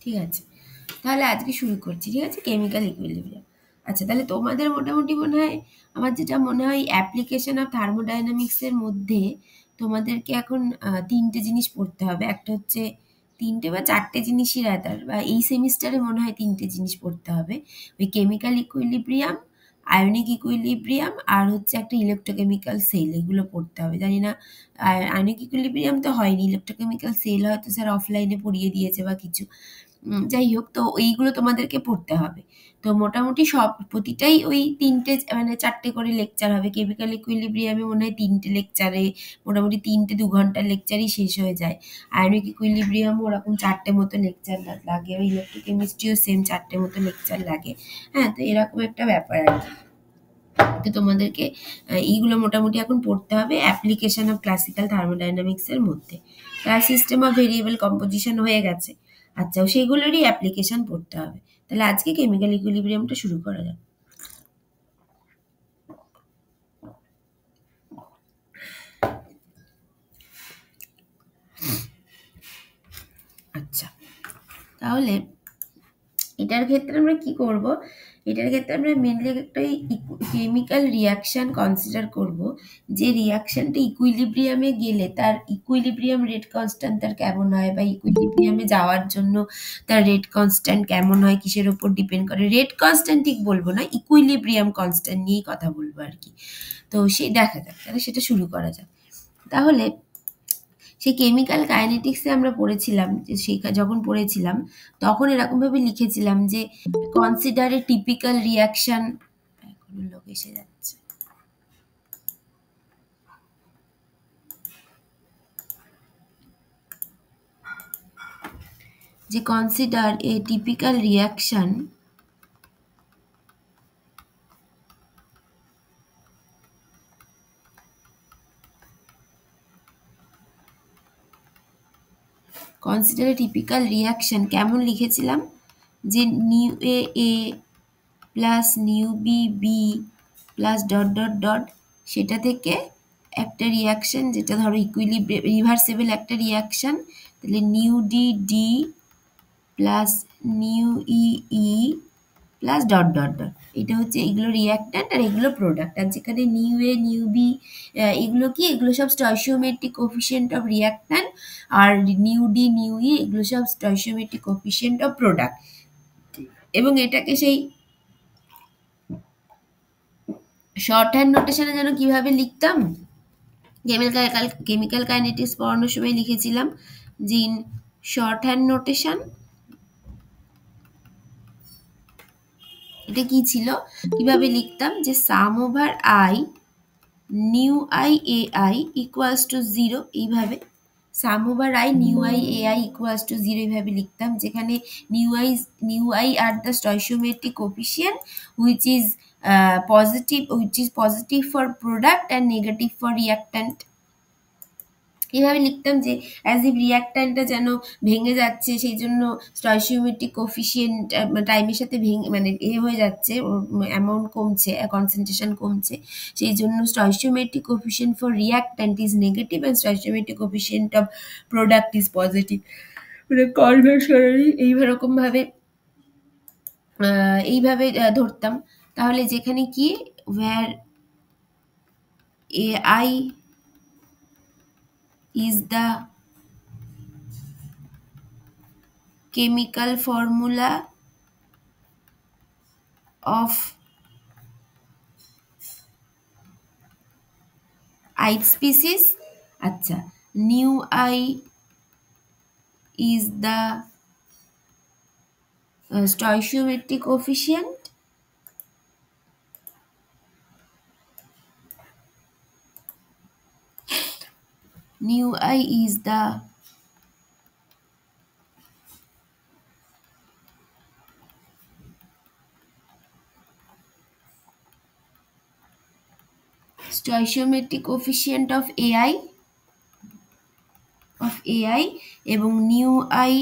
ঠিক আছে, তাহলে আজকে শুরু করছি। ঠিক আছে, কেমিক্যাল ইকুইলিব্রিয়াম। আচ্ছা, তাহলে তোমাদের মোটামুটি মনে হয়, আমার যেটা মনে হয় অ্যাপ্লিকেশন অফ থার্মোডাইনামিক্সের মধ্যে তোমাদেরকে এখন তিনটে জিনিস পড়তে হবে। একটা হচ্ছে তিনটে বা চারটে জিনিসই রাদার, বা এই সেমিস্টারে মনে হয় তিনটে জিনিস পড়তে হবে। ওই কেমিক্যাল ইকুইলিব্রিয়াম, আয়নিক ইকুইলিব্রিয়াম, আর হচ্ছে একটা ইলেকট্রোকেমিক্যাল সেল, এগুলো পড়তে হবে। জানি না, আয়নিক ইকুইলিব্রিয়াম তো হয়নি, ইলেকট্রোকেমিক্যাল সেল হয়তো স্যার অফলাইনে পড়িয়ে দিয়েছে বা কিছু। যাই হোক, তো এইগুলো তোমাদেরকে পড়তে হবে। তো মোটামুটি সব প্রতিটাই ওই তিনটে মানে চারটে করে লেকচার হবে। কেমিক্যাল ইকুইলিব্রিয়ামে মনে হয় তিনটে লেকচারে মোটামুটি 3-2 ঘন্টার লেকচারই শেষ হয়ে যায়। আয়নিক ইকুইলিব্রিয়ামও ওরকম 4টে মতো লেকচার লাগে, আর ইলেকট্রোকেমিস্ট্রিও সেম 4টে মতো লেকচার লাগে। হ্যাঁ, তো এরকম একটা ব্যাপার আর কি। তো তোমাদেরকে এইগুলো মোটামুটি এখন পড়তে হবে অ্যাপ্লিকেশন অফ ক্লাসিক্যাল থার্মোডাইনামিক্স এর মধ্যে। সিস্টেম অফ ভেরিয়েবল কম্পোজিশন হয়ে গেছে। আচ্ছা, সেগুলোরই অ্যাপ্লিকেশন পড়তে হবে। তাহলে আজকে কেমিক্যাল ইকুইলিব্রিয়ামটা শুরু করা যাক। আচ্ছা, তাহলে এটার ক্ষেত্রে আমরা কি করব? এটার ক্ষেত্রে আমরা মেনলি একটা কেমিক্যাল রিয়াকশন কনসিডার করব, যে রিয়াকশনটা ইকুইলিব্রিয়ামে গেলে তার ইকুইলিব্রিয়াম রেট কনস্ট্যান্ট তার কেমন হয়, বা ইকুইলিব্রিয়ামে যাওয়ার জন্য তার রেট কনস্ট্যান্ট কেমন হয়, কিসের ওপর ডিপেন্ড করে। রেট কনস্ট্যান্ট ঠিক বলবো না, ইকুইলিব্রিয়াম কনস্ট্যান্ট নিয়েই কথা বলবো আর কি। তো সেই দেখা যাক, তাহলে সেটা শুরু করা যাক। তাহলে সেই কেমিক্যাল কাইনেটিক্সে আমরা পড়েছিলাম, যে যখন পড়েছিলাম তখন এরকমভাবে লিখেছিলাম যে কনসিডার এ টিপিক্যাল রিয়াকশন। এখন লোক এসে যাচ্ছে। যে consider a typical reaction consider a typical reaction কেমন লিখেছিলাম, যে nu A A plus nu B B plus dot dot dot, সেটা থেকে একটা রিয়াকশন, যেটা ধরো ইকুইলিব্রিয়াম রিভার্সেবল একটা রিয়াকশন, তাহলে nu D D plus nu E E plus dot dot dot. এটা হচ্ছে এগুলো রিয়াক্ট্যান্ট আর এগুলো প্রোডাক্ট। আর যেখানে নিউ এ নিউ বি এগুলো কি, এগুলো সব স্টয়চিওমেট্রিক কোফিশিয়েন্ট অফ রিয়াক্ট্যান্ট, আর নিউ ডি নিউ ই এগুলো সব স্টয়চিওমেট্রিক কোফিশিয়েন্ট অফ প্রোডাক্ট। এবং এটাকে সেই শর্ট হ্যান্ড নোটেশনে যেন কিভাবে লিখতাম, কেমিক্যাল কাইনেটিক্স পড়ানোর সময় লিখেছিলাম যে ইন শর্ট হ্যান্ড নোটেশন। এটা কি ছিল, কিভাবে লিখতাম, যে sum over I nu I A I equals to 0, এইভাবে sum over I nu I A I equals to 0 এইভাবে লিখতাম, যেখানে nu I are the stoichiometric coefficient which is positive for product and negative for reactant। এইভাবে লিখতাম যে as if রিয়াক্ট্যান্টটা যেন ভেঙে যাচ্ছে, সেই জন্য স্টয়চিওমেট্রিক কোফিশিয়েন্ট টাইমের সাথে ভেঙে মানে হয়ে যাচ্ছে, ওর অ্যামাউন্ট কমছে, কনসেন্ট্রেশন কমছে, সেই জন্য stoichiometric coefficient for reactant is negative and stoichiometric coefficient of product is positive. মানে কনভার্সনালি এইভাবে ধরতাম। তাহলে যেখানে কি where AI is the chemical formula of ith species, আচ্ছা, new I is the stoichiometric coefficient, new I is the stoichiometric coefficient of AI এবং new I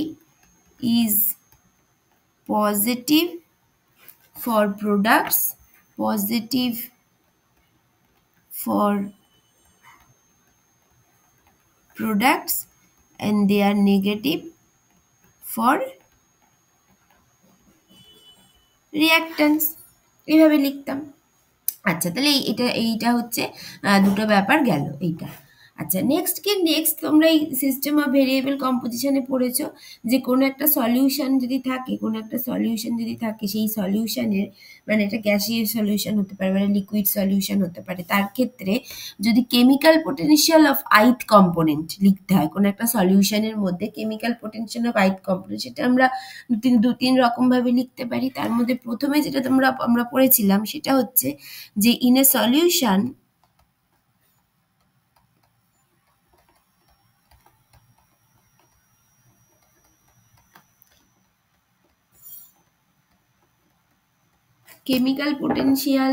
is positive for products, positive for products, and they are negative for reactance, এইভাবে লিখতাম। আচ্ছা, তাহলে এইটা হচ্ছে দুটো ব্যাপার গেল এইটা। আচ্ছা, নেক্সট তোমরা এই সিস্টেম অফ ভেরিয়েবল কম্পোজিশনে পড়েছো যে কোনো একটা সলিউশন যদি থাকে সেই সলিউশনের, মানে এটা গ্যাসিয়াস সলিউশন হতে পারে, মানে লিকুইড সলিউশন হতে পারে, তার ক্ষেত্রে যদি কেমিক্যাল পোটেনশিয়াল অফ আইথ কম্পোনেন্ট লিখতে হয় কোনো একটা সলিউশনের মধ্যে, কেমিক্যাল পোটেনশিয়াল অফ আইথ কম্পোনেন্ট, সেটা আমরা দু তিন রকম ভাবে লিখতে পারি। তার মধ্যে প্রথমে যেটা আমরা পড়েছিলাম সেটা হচ্ছে যে in a solution chemical potential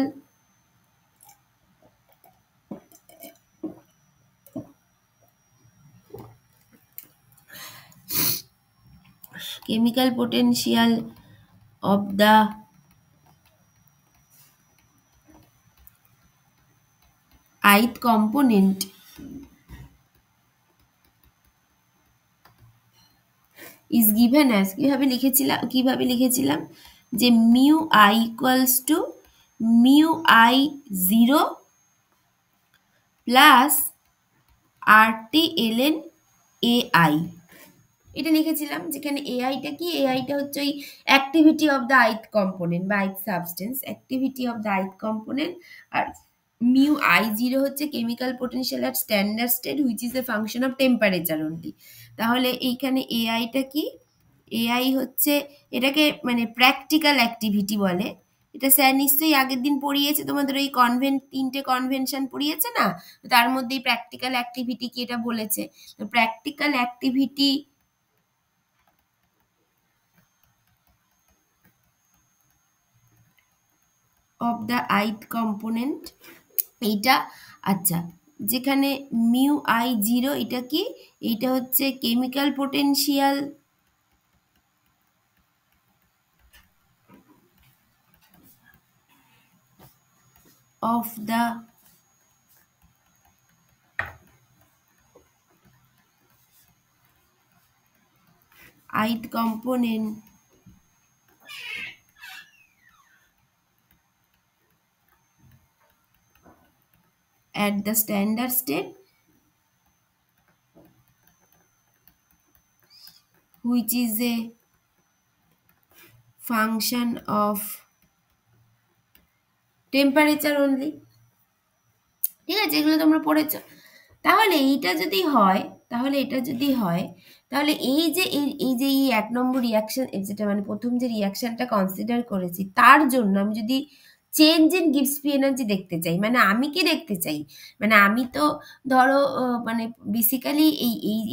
of the ith component is given as, কিভাবে লিখেছিলাম যে mu I equals to mu I 0 plus RT ln AI, এটা লিখেছিলাম। যেখানে এআইটা কি, এআইটা হচ্ছে ওই activity of the ith component বা ith substance, activity of the ith component. আর মিউ আই জিরো হচ্ছে chemical potential at standard state which is a function of temperature only. তাহলে এইখানে এআইটা কি, এআই হচ্ছে এটাকে মানে প্র্যাকটিক্যাল অ্যাক্টিভিটি বলে। এটা স্যার নিশ্চয়ই আগের দিন পড়িয়েছে তোমাদের, ওই তিনটে কনভেনশন পড়িয়েছে না, তার মধ্যেই প্র্যাকটিক্যাল অ্যাক্টিভিটি কি এটা বলেছে। তো practical activity of the ith component এইটা। আচ্ছা, যেখানে মিউ আই জিরো এটা কি, এইটা হচ্ছে chemical potential of the ith component at the standard state which is a function of temperature only। ঠিক আছে, এগুলো তোমরা পড়েছো। তাহলে এটা যদি হয় তাহলে এই 1 নম্বর রিয়াকশন, যেটা মানে প্রথম যে রিয়াকশনটা কনসিডার করেছি, তার জন্য আমি যদি চেঞ্জ ইন গিভস ফ্রি এনার্জি দেখতে চাই, মানে আমি কি দেখতে চাই, মানে আমি তো ধরো মানে বেসিক্যালি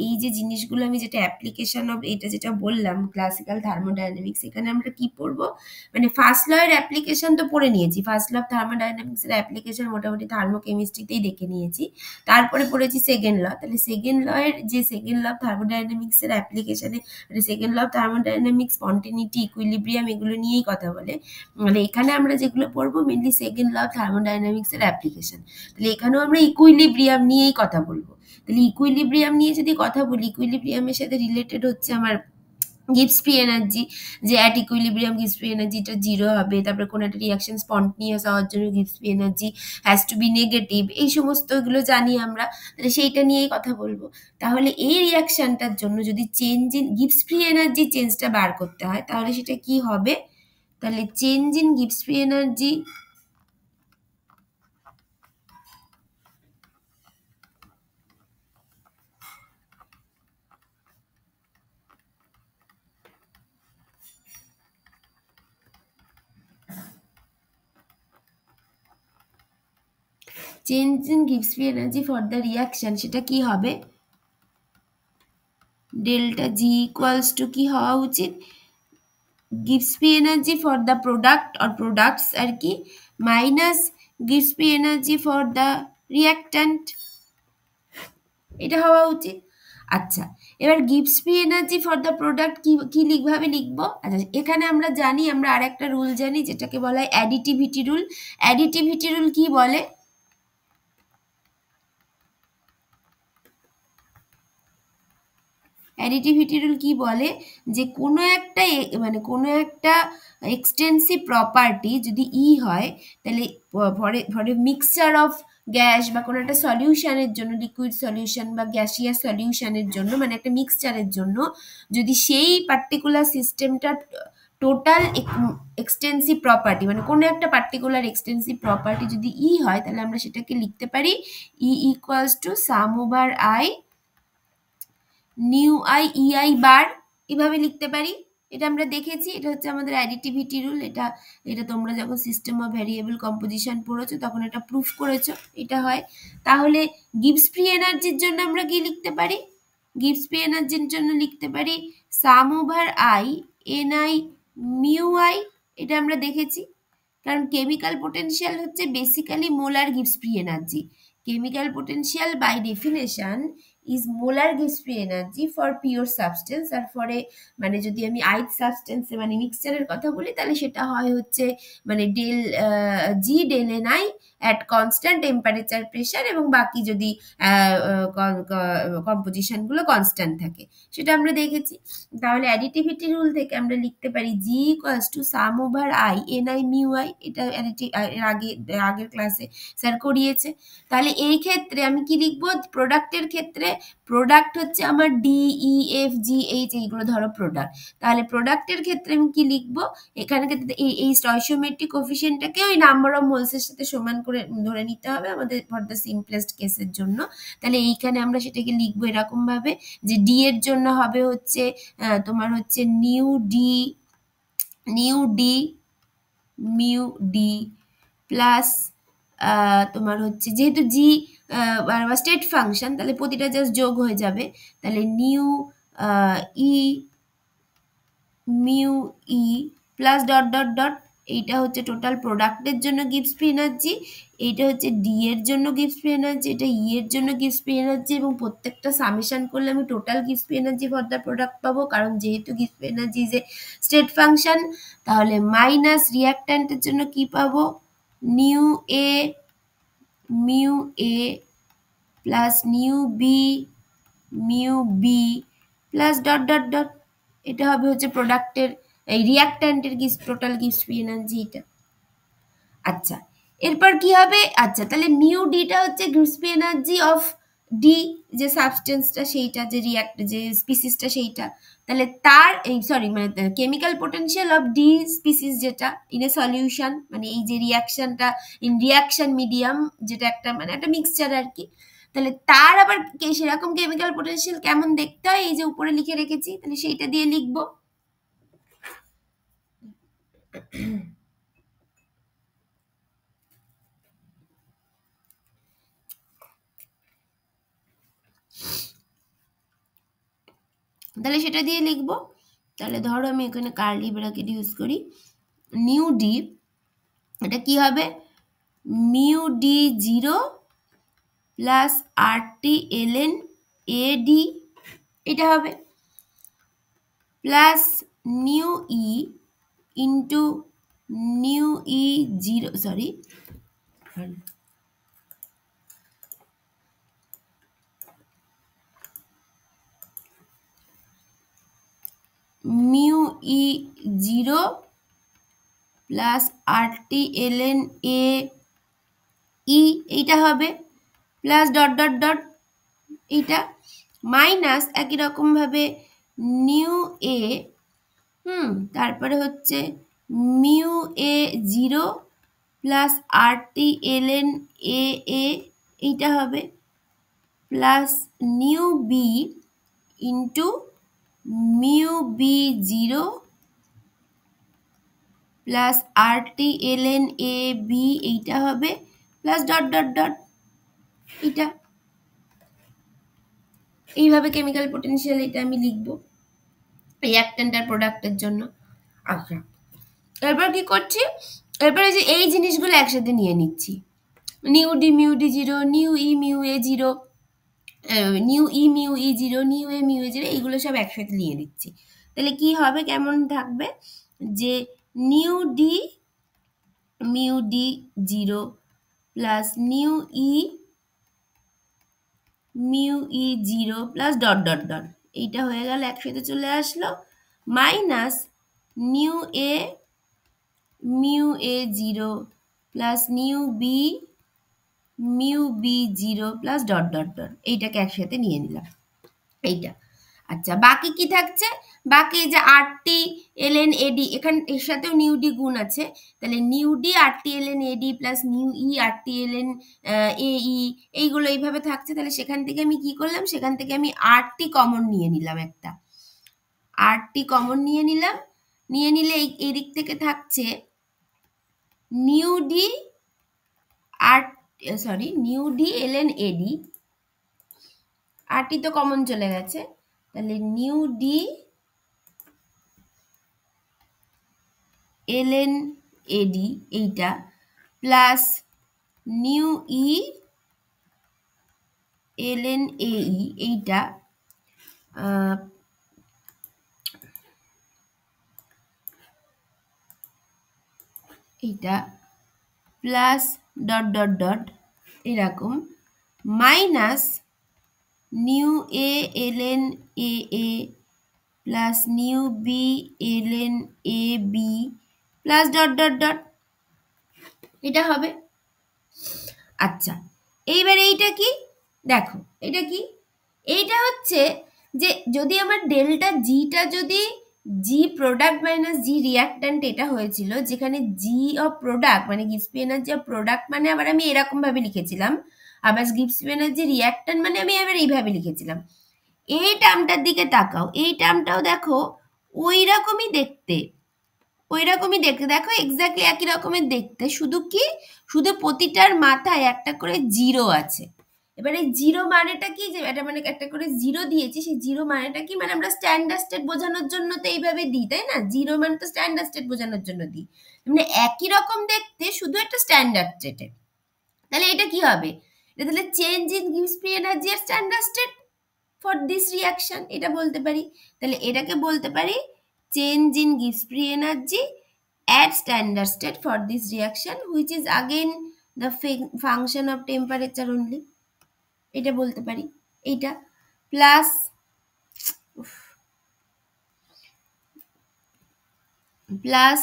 এই যে জিনিসগুলো আমি যেটা অ্যাপ্লিকেশন অফ এটা যেটা বললাম ক্লাসিক্যাল থার্মোডাইনামিক্স, এখানে আমরা কি পড়বো, মানে ফার্স্ট ল এর অ্যাপ্লিকেশন তো পড়ে নিয়েছি, ফার্স্ট ল অফ থার্মোডাইনামিক্স এর অ্যাপ্লিকেশন মোটামুটি থার্মোকেমিস্ট্রিতেই দেখে নিয়েছি। তারপরে পড়েছি সেকেন্ড ল, তাহলে সেকেন্ড ল এর যে সেকেন্ড ল অফ থার্মোডাইনামিক্স এর অ্যাপ্লিকেশনে, মানে second law of thermodynamics spontaneity equilibrium এগুলো নিয়েই কথা বলে। মানে এখানে আমরা যেগুলো পড়বো mainly second law of thermodynamics এর অ্যাপ্লিকেশন, তাহলে এখানেও আমরা ইকুইলিব্রিয়াম নিয়েই কথা বলবো। তাহলে ইকুইলিব্রিয়াম নিয়ে যদি কথা বলি, ইকুইলিব্রিয়ামের সাথে রিলেটেড হচ্ছে আমার গিভস ফ্রি এনার্জি, যে অ্যাট ইকুইলিব্রিয়াম গিভস ফ্রি এনার্জিটা জিরো হবে, তারপরে কোনো একটা রিয়াকশন স্পন্টেনিয়াস হওয়ার জন্য গিভস free energy has to be negative, এই সমস্ত এগুলো জানি আমরা, তাহলে সেইটা নিয়েই কথা বলবো। তাহলে এই রিয়াকশনটার জন্য যদি চেঞ্জ ইন গিভস ফ্রি এনার্জি চেঞ্জটা বার করতে হয়, তাহলে সেটা কি হবে, তাহলে চেঞ্জ ইন গিভস free energy for the reaction, সেটা কি হবে, ডেল্টা জি ইকুয়ালস টু কি হওয়া উচিত, gives free energy for the product or products আর কি minus gives free energy for the reactant, এটা হওয়া উচিত। আচ্ছা, এবার gives free energy for the product কি ভাবে লিখবো, আচ্ছা এখানে আমরা জানি, আমরা আর একটা রুল জানি যেটাকে বলা হয় অ্যাডিটিভিটি রুল। অ্যাডিটিভিটি রুল কি বলে, অ্যাডিটিভিটি রুল কি বলে যে কোনো একটা মানে কোনো একটা এক্সটেন্সিভ প্রপার্টি যদি হয় তাহলে ফর মিক্সচার অফ গ্যাস বা কোনো একটা সলিউশনের জন্য, লিকুইড সলিউশন বা গ্যাসিয়াস সলিউশনের জন্য, মানে একটা মিক্সচারের জন্য যদি সেই পার্টিকুলার সিস্টেমটা টোটাল এক্সটেন্সিভ প্রপার্টি, মানে কোনো একটা পার্টিকুলার এক্সটেন্সিভ প্রপার্টি যদি হয়, তাহলে আমরা সেটাকে লিখতে পারি equals to sum over I nu I E I bar, এভাবে লিখতে পারি। এটা আমরা দেখেছি, এটা হচ্ছে আমাদের অ্যাডিটিভিটি রুল। এটা এটা তোমরা যখন সিস্টেম অফ ভ্যারিয়েবল কম্পোজিশন পড়েছো তখন এটা প্রুফ করেছো, এটা হয়। তাহলে গিবস ফ্রি এনার্জির জন্য আমরা কি লিখতে পারি? গিবস ফ্রি এনার্জির জন্য লিখতে পারি sum over I N I mu I. এটা আমরা দেখেছি, কারণ কেমিক্যাল পোটেনশিয়াল হচ্ছে basically molar Gibbs free energy. Chemical potential by definition is molar gives free energy for pure substance, আর ফরে মানে যদি আমি আইথ সাবস্টেন্সে মানে মিক্সচারের কথা বলি তাহলে সেটা হয় হচ্ছে মানে del G del n i at constant temperature pressure, এবং বাকি যদি কম্পোজিশনগুলো কনস্ট্যান্ট থাকে, সেটা আমরা দেখেছি। তাহলে অ্যাডিটিভিটি রুল থেকে আমরা লিখতে পারি G equals to sum over I N I mu I. এটা আগের ক্লাসে স্যার করিয়েছে। তাহলে এই ক্ষেত্রে আমি কি লিখবো? প্রোডাক্টের ক্ষেত্রে প্রোডাক্ট হচ্ছে আমার D E F G H, এইগুলো ধরো প্রোডাক্ট। তাহলে প্রোডাক্টের ক্ষেত্রে আমি কি লিখবো? এখানে ক্ষেত্রে এই স্টয়চিওমেট্রিক কোএফিসিয়েন্টটাকে ওই নাম্বার অফ মোলসের সাথে সমান করে ধরে নিতে হবে আমাদের ফর দ্য সিম্পলেস্ট কেসের জন্য। তাহলে এইখানে আমরা সেটাকে লিখবো এরকম ভাবে যে ডি এর জন্য হবে হচ্ছে তোমার হচ্ছে nu D mu D plus তোমার হচ্ছে যেহেতু জি স্টেট ফাংশন, তাহলে প্রতিটা জাস্ট যোগ হয়ে যাবে। তাহলে new E mu E plus dot dot dot, এইটা হচ্ছে টোটাল প্রোডাক্টের জন্য গিবস ফ্রি এনার্জি, এইটা হচ্ছে ডি এর জন্য গিবস ফ্রি এনার্জি, এটা ই এর জন্য গিবস ফ্রি এনার্জি, এবং প্রত্যেকটা সামেশন করলে আমি total Gibbs free energy for the product পাবো, কারণ যেহেতু Gibbs free energy is a state function. তাহলে মাইনাস রিয়াক্ট্যান্টের জন্য কি পাবো? Nu A mu A plus nu B mu B plus dot dot dot, এটা হবে হচ্ছে প্রোডাক্টের এই রিয়াক্ট্যান্টের টোটাল গিবস ফ্রি এনার্জি এটা। আচ্ছা, এরপর কি হবে? আচ্ছা, তাহলে মিউ ডিটা হচ্ছে Gibbs free energy of D, যে সাবস্টেন্সটা সেইটা, যে স্পিসিসটা সেইটা। তাহলে তার মানে chemical potential of D species যেটা ইন এ সলিউশন, মানে এই যে রিয়াকশনটা ইন রিয়াকশন মিডিয়াম, যেটা একটা মানে একটা মিক্সচার আর কি। তাহলে তার আবার সেরকম কেমিক্যাল পোটেনশিয়াল কেমন দেখতে হয় এই যে উপরে লিখে রেখেছি, তাহলে সেইটা দিয়ে লিখবো। তাহলে সেটা দিয়ে লিখবো। তাহলে ধরো আমি এখানে কার্লি ব্র্যাকেট ইউজ করি, নিউ ডি, এটা কি হবে? Mu D zero plus R T L N A D, এটা হবে plus nu E into nu E zero, sorry mu E zero plus R T L N A E, এইটা হবে plus dot dot dot এইটা minus একই রকম ভাবে nu A তারপরে হচ্ছে mu A zero plus R T L N A এইটা হবে plus nu B into mu B zero plus R T L N A B, এইটা হবে প্লাস ডট ডট ডট এইটা। এইভাবে কেমিক্যাল পোটেনশিয়াল এটা আমি লিখবো রিঅ্যাক্ট্যান্ট আর প্রোডাক্টের জন্য। আচ্ছা, এরপর কি করছি? এরপরে যে এই জিনিসগুলো একসাথে নিয়ে নিচ্ছি, new D mu D zero, new E mu A zero, new E mu E zero, new A mu A zero, এইগুলো সব একসাথে নিয়ে নিচ্ছি। তাহলে কি হবে, কেমন থাকবে যে nu D mu D zero plus nu E mu E zero plus dot dot dot, এইটা হয়ে গেল, একসাথে চলে আসলো, minus nu A mu A 0 plus nu B mu B 0 plus dot dot dot, এইটাকে একসাথে নিয়ে নিলাম এইটা। আচ্ছা, বাকি কি থাকছে? বাকি যে আরটি এলএন এডি, এখানে এর সাথেও নিউ ডি গুণ আছে, তাহলে nu D RT LN AD plus nu E RT LN AE, এইগুলো এইভাবে থাকছে। তাহলে সেখান থেকে আমি কি করলাম, সেখান থেকে আমি আরটি কমন নিয়ে নিলাম, একটা আরটি কমন নিয়ে নিলাম। নিয়ে নিলে এই দিক থেকে থাকছে নিউ ডি আর সরি নিউ ডি এলএন এডি, আরটি তো কমন চলে গেছে, তাহলে নিউ ডি এলএন এডি এইটা plus nu E LN AE এইটা এইটা প্লাস ডট ডট ডট এরকম minus nu A LN A plus nu B LN A B plus dot dot dot, এটা হবে। আচ্ছা, এইবার এইটা কি দেখো, এটা কি, এইটা হচ্ছে যে যদি আমার ডেল্টা জিটা যদি জি প্রোডাক্ট মাইনাস জি রিয়াক্ট্যান্ট এটা হয়েছিল, যেখানে জি অফ প্রোডাক্ট মানে গিবসপি এনার্জি অফ প্রোডাক্ট মানে আবার আমি এরকম ভাবে লিখেছিলাম, আবার গিবসপি এনার্জি রিয়াক্ট্যান্ট মানে আমি আবার এইভাবে লিখেছিলাম। এই টার্মটার দিকে তাকাও, এই টার্মটাও দেখো ওই রকমই দেখতে, ওই রকমই দেখতে, দেখো এক্স্যাক্টলি একই রকমের দেখতে, শুধু কি, শুধু প্রতিটার মাথায় একটা করে জিরো আছে। এবার এই জিরো মানেটা কি, যে এটা মানে একটা করে জিরো দিয়েছি, সেই জিরো মানেটা কি, মানে আমরা স্ট্যান্ডার্ড স্টেট বোঝানোর জন্য তো এইভাবে দিই, তাই না? জিরো মানে তো স্ট্যান্ডার্ড স্টেট বোঝানোর জন্য দিই, মানে একই রকম দেখতে শুধু একটা স্ট্যান্ডার্ড স্টেটে। তাহলে এটা কি হবে, এটা তাহলে চেঞ্জ ইন গিবসপি এনার্জি আর standard state for this reaction, এটা বলতে পারি। তাহলে এটাকে বলতে পারি চেঞ্জ ইন গিভস free energy at standard state for this reaction which is again the function of temperature only, এটা বলতে পারি। এইটা প্লাস প্লাস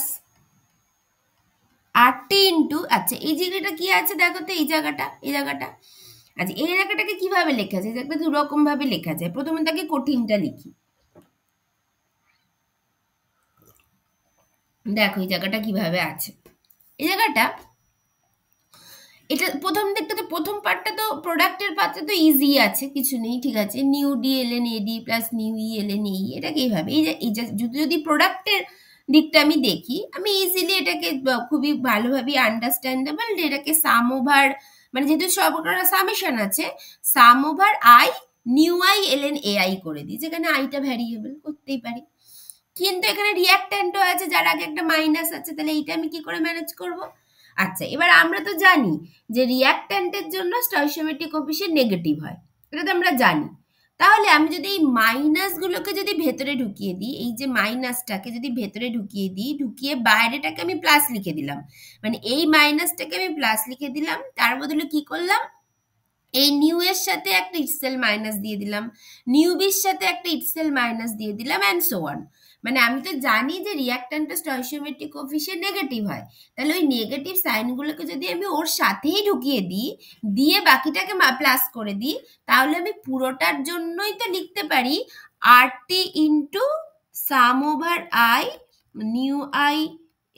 আরটি ইন্টু, আচ্ছা এই জায়গাটা কি আছে দেখো তো, এই জায়গাটা, এই জায়গাটা, আচ্ছা এই জায়গাটাকে কিভাবে লেখা যায়, দেখবে দু রকম ভাবে লেখা যায়। প্রথমে তাকে কঠিনটা লিখি, দেখো এই জায়গাটা কিভাবে আছে, এই জায়গাটা, এটা প্রথম দিকটা তো, প্রথম পার্টটা তো প্রোডাক্টের পার্টটা তো ইজি আছে, কিছু নেই, ঠিক আছে, nu D LN AD plus nu E LN AE, এটাকে এইভাবে, এই যে যদি প্রোডাক্টের দিকটা আমি দেখি, আমি ইজিলি এটাকে খুবই ভালোভাবে আন্ডারস্ট্যান্ডেবল, এটাকে সাম ওভার, মানে যেহেতু সব সামেশন আছে, sum over I nu I LN A I করে দিই, যেখানে আইটা ভ্যারিয়েবল করতেই পারি। কিন্তু এখানে রিয়াক্ট্যান্টও আছে যার আগে একটা মাইনাস আছে, তাহলে এইটা আমি কি করে ম্যানেজ করব? আচ্ছা, এবার আমরা তো জানি যে রিয়াক্ট্যান্টের জন্য স্টয়কিওমেট্রিক কোএফিসিয়েন্ট নেগেটিভ হয়, এটা তো আমরা জানি। তাহলে আমি যদি এই মাইনাসগুলোকে যদি ভেতরে ঢুকিয়ে দিই, এই যে মাইনাসটাকে যদি ভেতরে ঢুকিয়ে দিই, ঢুকিয়ে বাইরেটাকে আমি প্লাস লিখে দিলাম, মানে এই মাইনাসটাকে আমি প্লাস লিখে দিলাম, তার বদলে কি করলাম, এই নিউ এর সাথে একটা ইটসেল মাইনাস দিয়ে দিলাম, নিউ বির সাথে একটা ইটসেল মাইনাস দিয়ে দিলাম, অ্যান্ড সো অন। মানে আমি তো জানি যে রিয়াক্ট্যান্টের স্টয়কিওমেট্রিক কোএফিসিয়েন্ট নেগেটিভ হয়, তাহলে ওই নেগেটিভ সাইনগুলোকে যদি আমি ওর সাথেই ঢুকিয়ে দিই, দিয়ে বাকিটাকে প্লাস করে দিই, তাহলে আমি পুরোটার জন্যই তো লিখতে পারি RT into sum over I nu I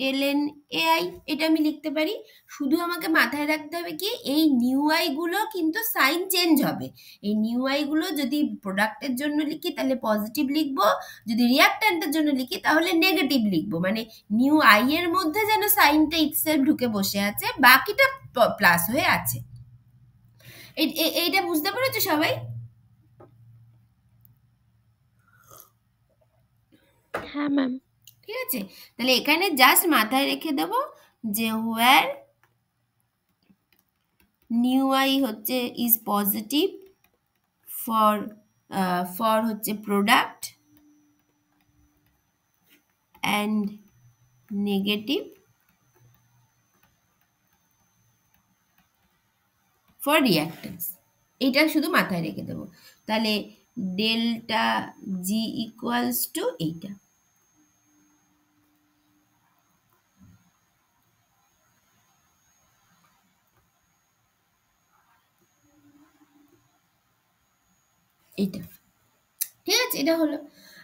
LN AI, এটা আমি লিখতে পারি। শুধু আমাকে মাথায় রাখতে হবে কি, এই নিউ আই গুলো কিন্তু সাইন চেঞ্জ হবে, এই নিউ আই গুলো যদি প্রোডাক্টের জন্য লিখি তাহলে পজিটিভ লিখবো, যদি রিয়াক্ট্যান্টের জন্য লিখি তাহলে নেগেটিভ লিখবো, মানে নিউ আই এর মধ্যে যেন সাইনটা ইটসেলফ ঢুকে বসে আছে, বাকিটা প্লাস হয়ে আছে। এইটা বুঝতে পেরেছো সবাই? হ্যাঁ ম্যাম। ঠিক আছে, তাহলে এখানে জাস্ট মাথায় রেখে দেবো যে হোয়ার নিউ আই হচ্ছে ইজ পজিটিভ ফর ফর হচ্ছে product and negative for reactance, এইটা শুধু মাথায় রেখে দেবো। তাহলে ডেল্টা জি ইকুয়ালস টু এইটা। এইটা ঠিক আছে, এটা হলো।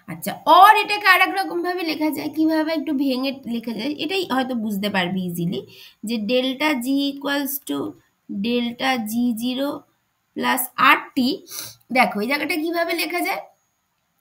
আচ্ছা, অর এটাকে আর এক রকম ভাবে লেখা যায়, কিভাবে একটু ভেঙে লেখা যায়, এটাই হয়তো বুঝতে পারবি ইজিলি, যে delta G equals to delta G zero plus R T. দেখো এই জায়গাটা কিভাবে লেখা যায়,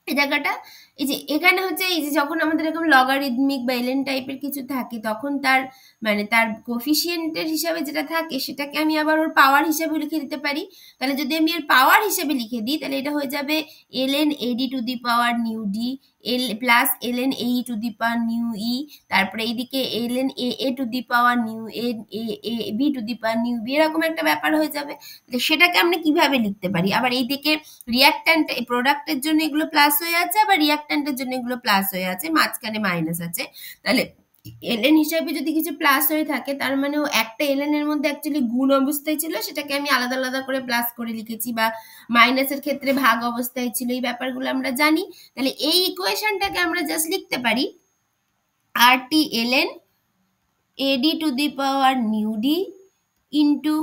এই জায়গাটা, এই যে এখানে হচ্ছে এই যে যখন আমাদের এরকম লগারিদমিক বা এলএন টাইপের কিছু থাকে তখন তার মানে তার কোফিসিয়েন্টের হিসাবে যেটা থাকে সেটাকে আমি আবার ওর পাওয়ার হিসাবে লিখে দিতে পারি। তাহলে যদি আমি এর পাওয়ার হিসেবে লিখে দিই তাহলে এটা হয়ে যাবে LN AD to the power nu D L plus LN AE to the power nu E, তারপরে এইদিকে LN A A to the power nu A A B to the power nu B, এরকম একটা ব্যাপার হয়ে যাবে। সেটাকে আমরা কিভাবে লিখতে পারি, আবার এইদিকে রিয়াক্ট্যান্ট প্রোডাক্টের জন্য এগুলো প্লাস হয়ে আছে, আবার রিয়াক্ট্যান্টের জন্য এগুলো প্লাস হয়ে আছে, মাঝখানে মাইনাস আছে। তাহলে এলএন হিসাবে যদি কিছু প্লাস হয়ে থাকে তার মানে ও একটা এলএন এর মধ্যে অ্যাকচুয়ালি গুণ অবস্থায় ছিল, সেটাকে আমি আলাদা আলাদা করে প্লাস করে লিখেছি, বা মাইনাসের ক্ষেত্রে ভাগ অবস্থায় ছিল, এই ব্যাপারগুলো আমরা জানি। তাহলে এই ইকুয়েশনটাকে আমরা জাস্ট লিখতে পারি R T LN AD to the power nu D into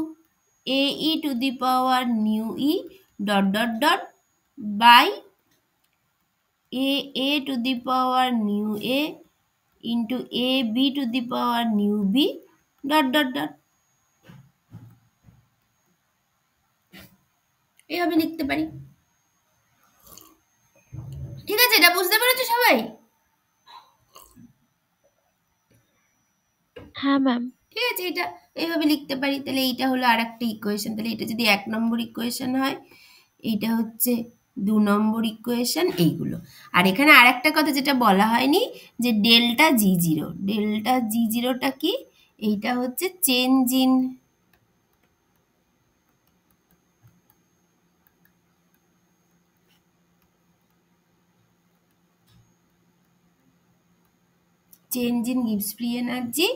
AE to the power nu e dot dot dot by AA to the power nu a into AB to the power nu b dot dot dot, এইভাবে লিখতে পারি। ঠিক আছে, এটা বুঝতে পেরেছো সবাই? হ্যাঁ ম্যাম। ঠিক আছে, এটা এইভাবে লিখতে পারি। তাহলে এইটা হলো আর একটা ইকুয়েশন। তাহলে এটা যদি 1 নম্বর ইকুয়েশন হয়, এইটা হচ্ছে 2 নম্বর ইকুয়েশন, এইগুলো। আর এখানে আর একটা কথা যেটা বলা হয়নি, যে delta G zero, delta G জিরোটা কি, এইটা হচ্ছে change in Gibbs free energy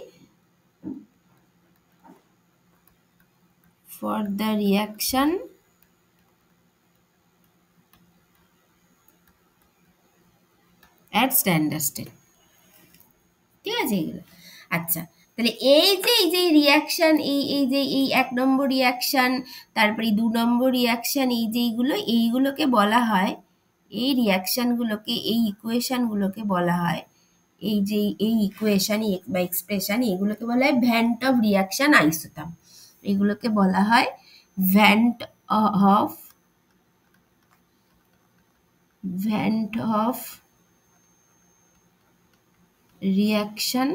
for the reaction at standard state। ঠিক আছে এগুলো। আচ্ছা, তাহলে এই যে রিয়াকশন, এই 1 নম্বর রিয়াকশন, তারপরে 2 নম্বর রিয়াকশন, এইগুলোকে বলা হয়, এই রিয়াকশনগুলোকে, এই ইকুয়েশনগুলোকে বলা হয়, এই ইকুয়েশন বা এক্সপ্রেশন, এগুলোকে বলা হয় ভ্যান্ট অফ রিয়াকশন আইসোথাম। এগুলোকে বলা হয় ভ্যান্ট অফ রিয়াকশন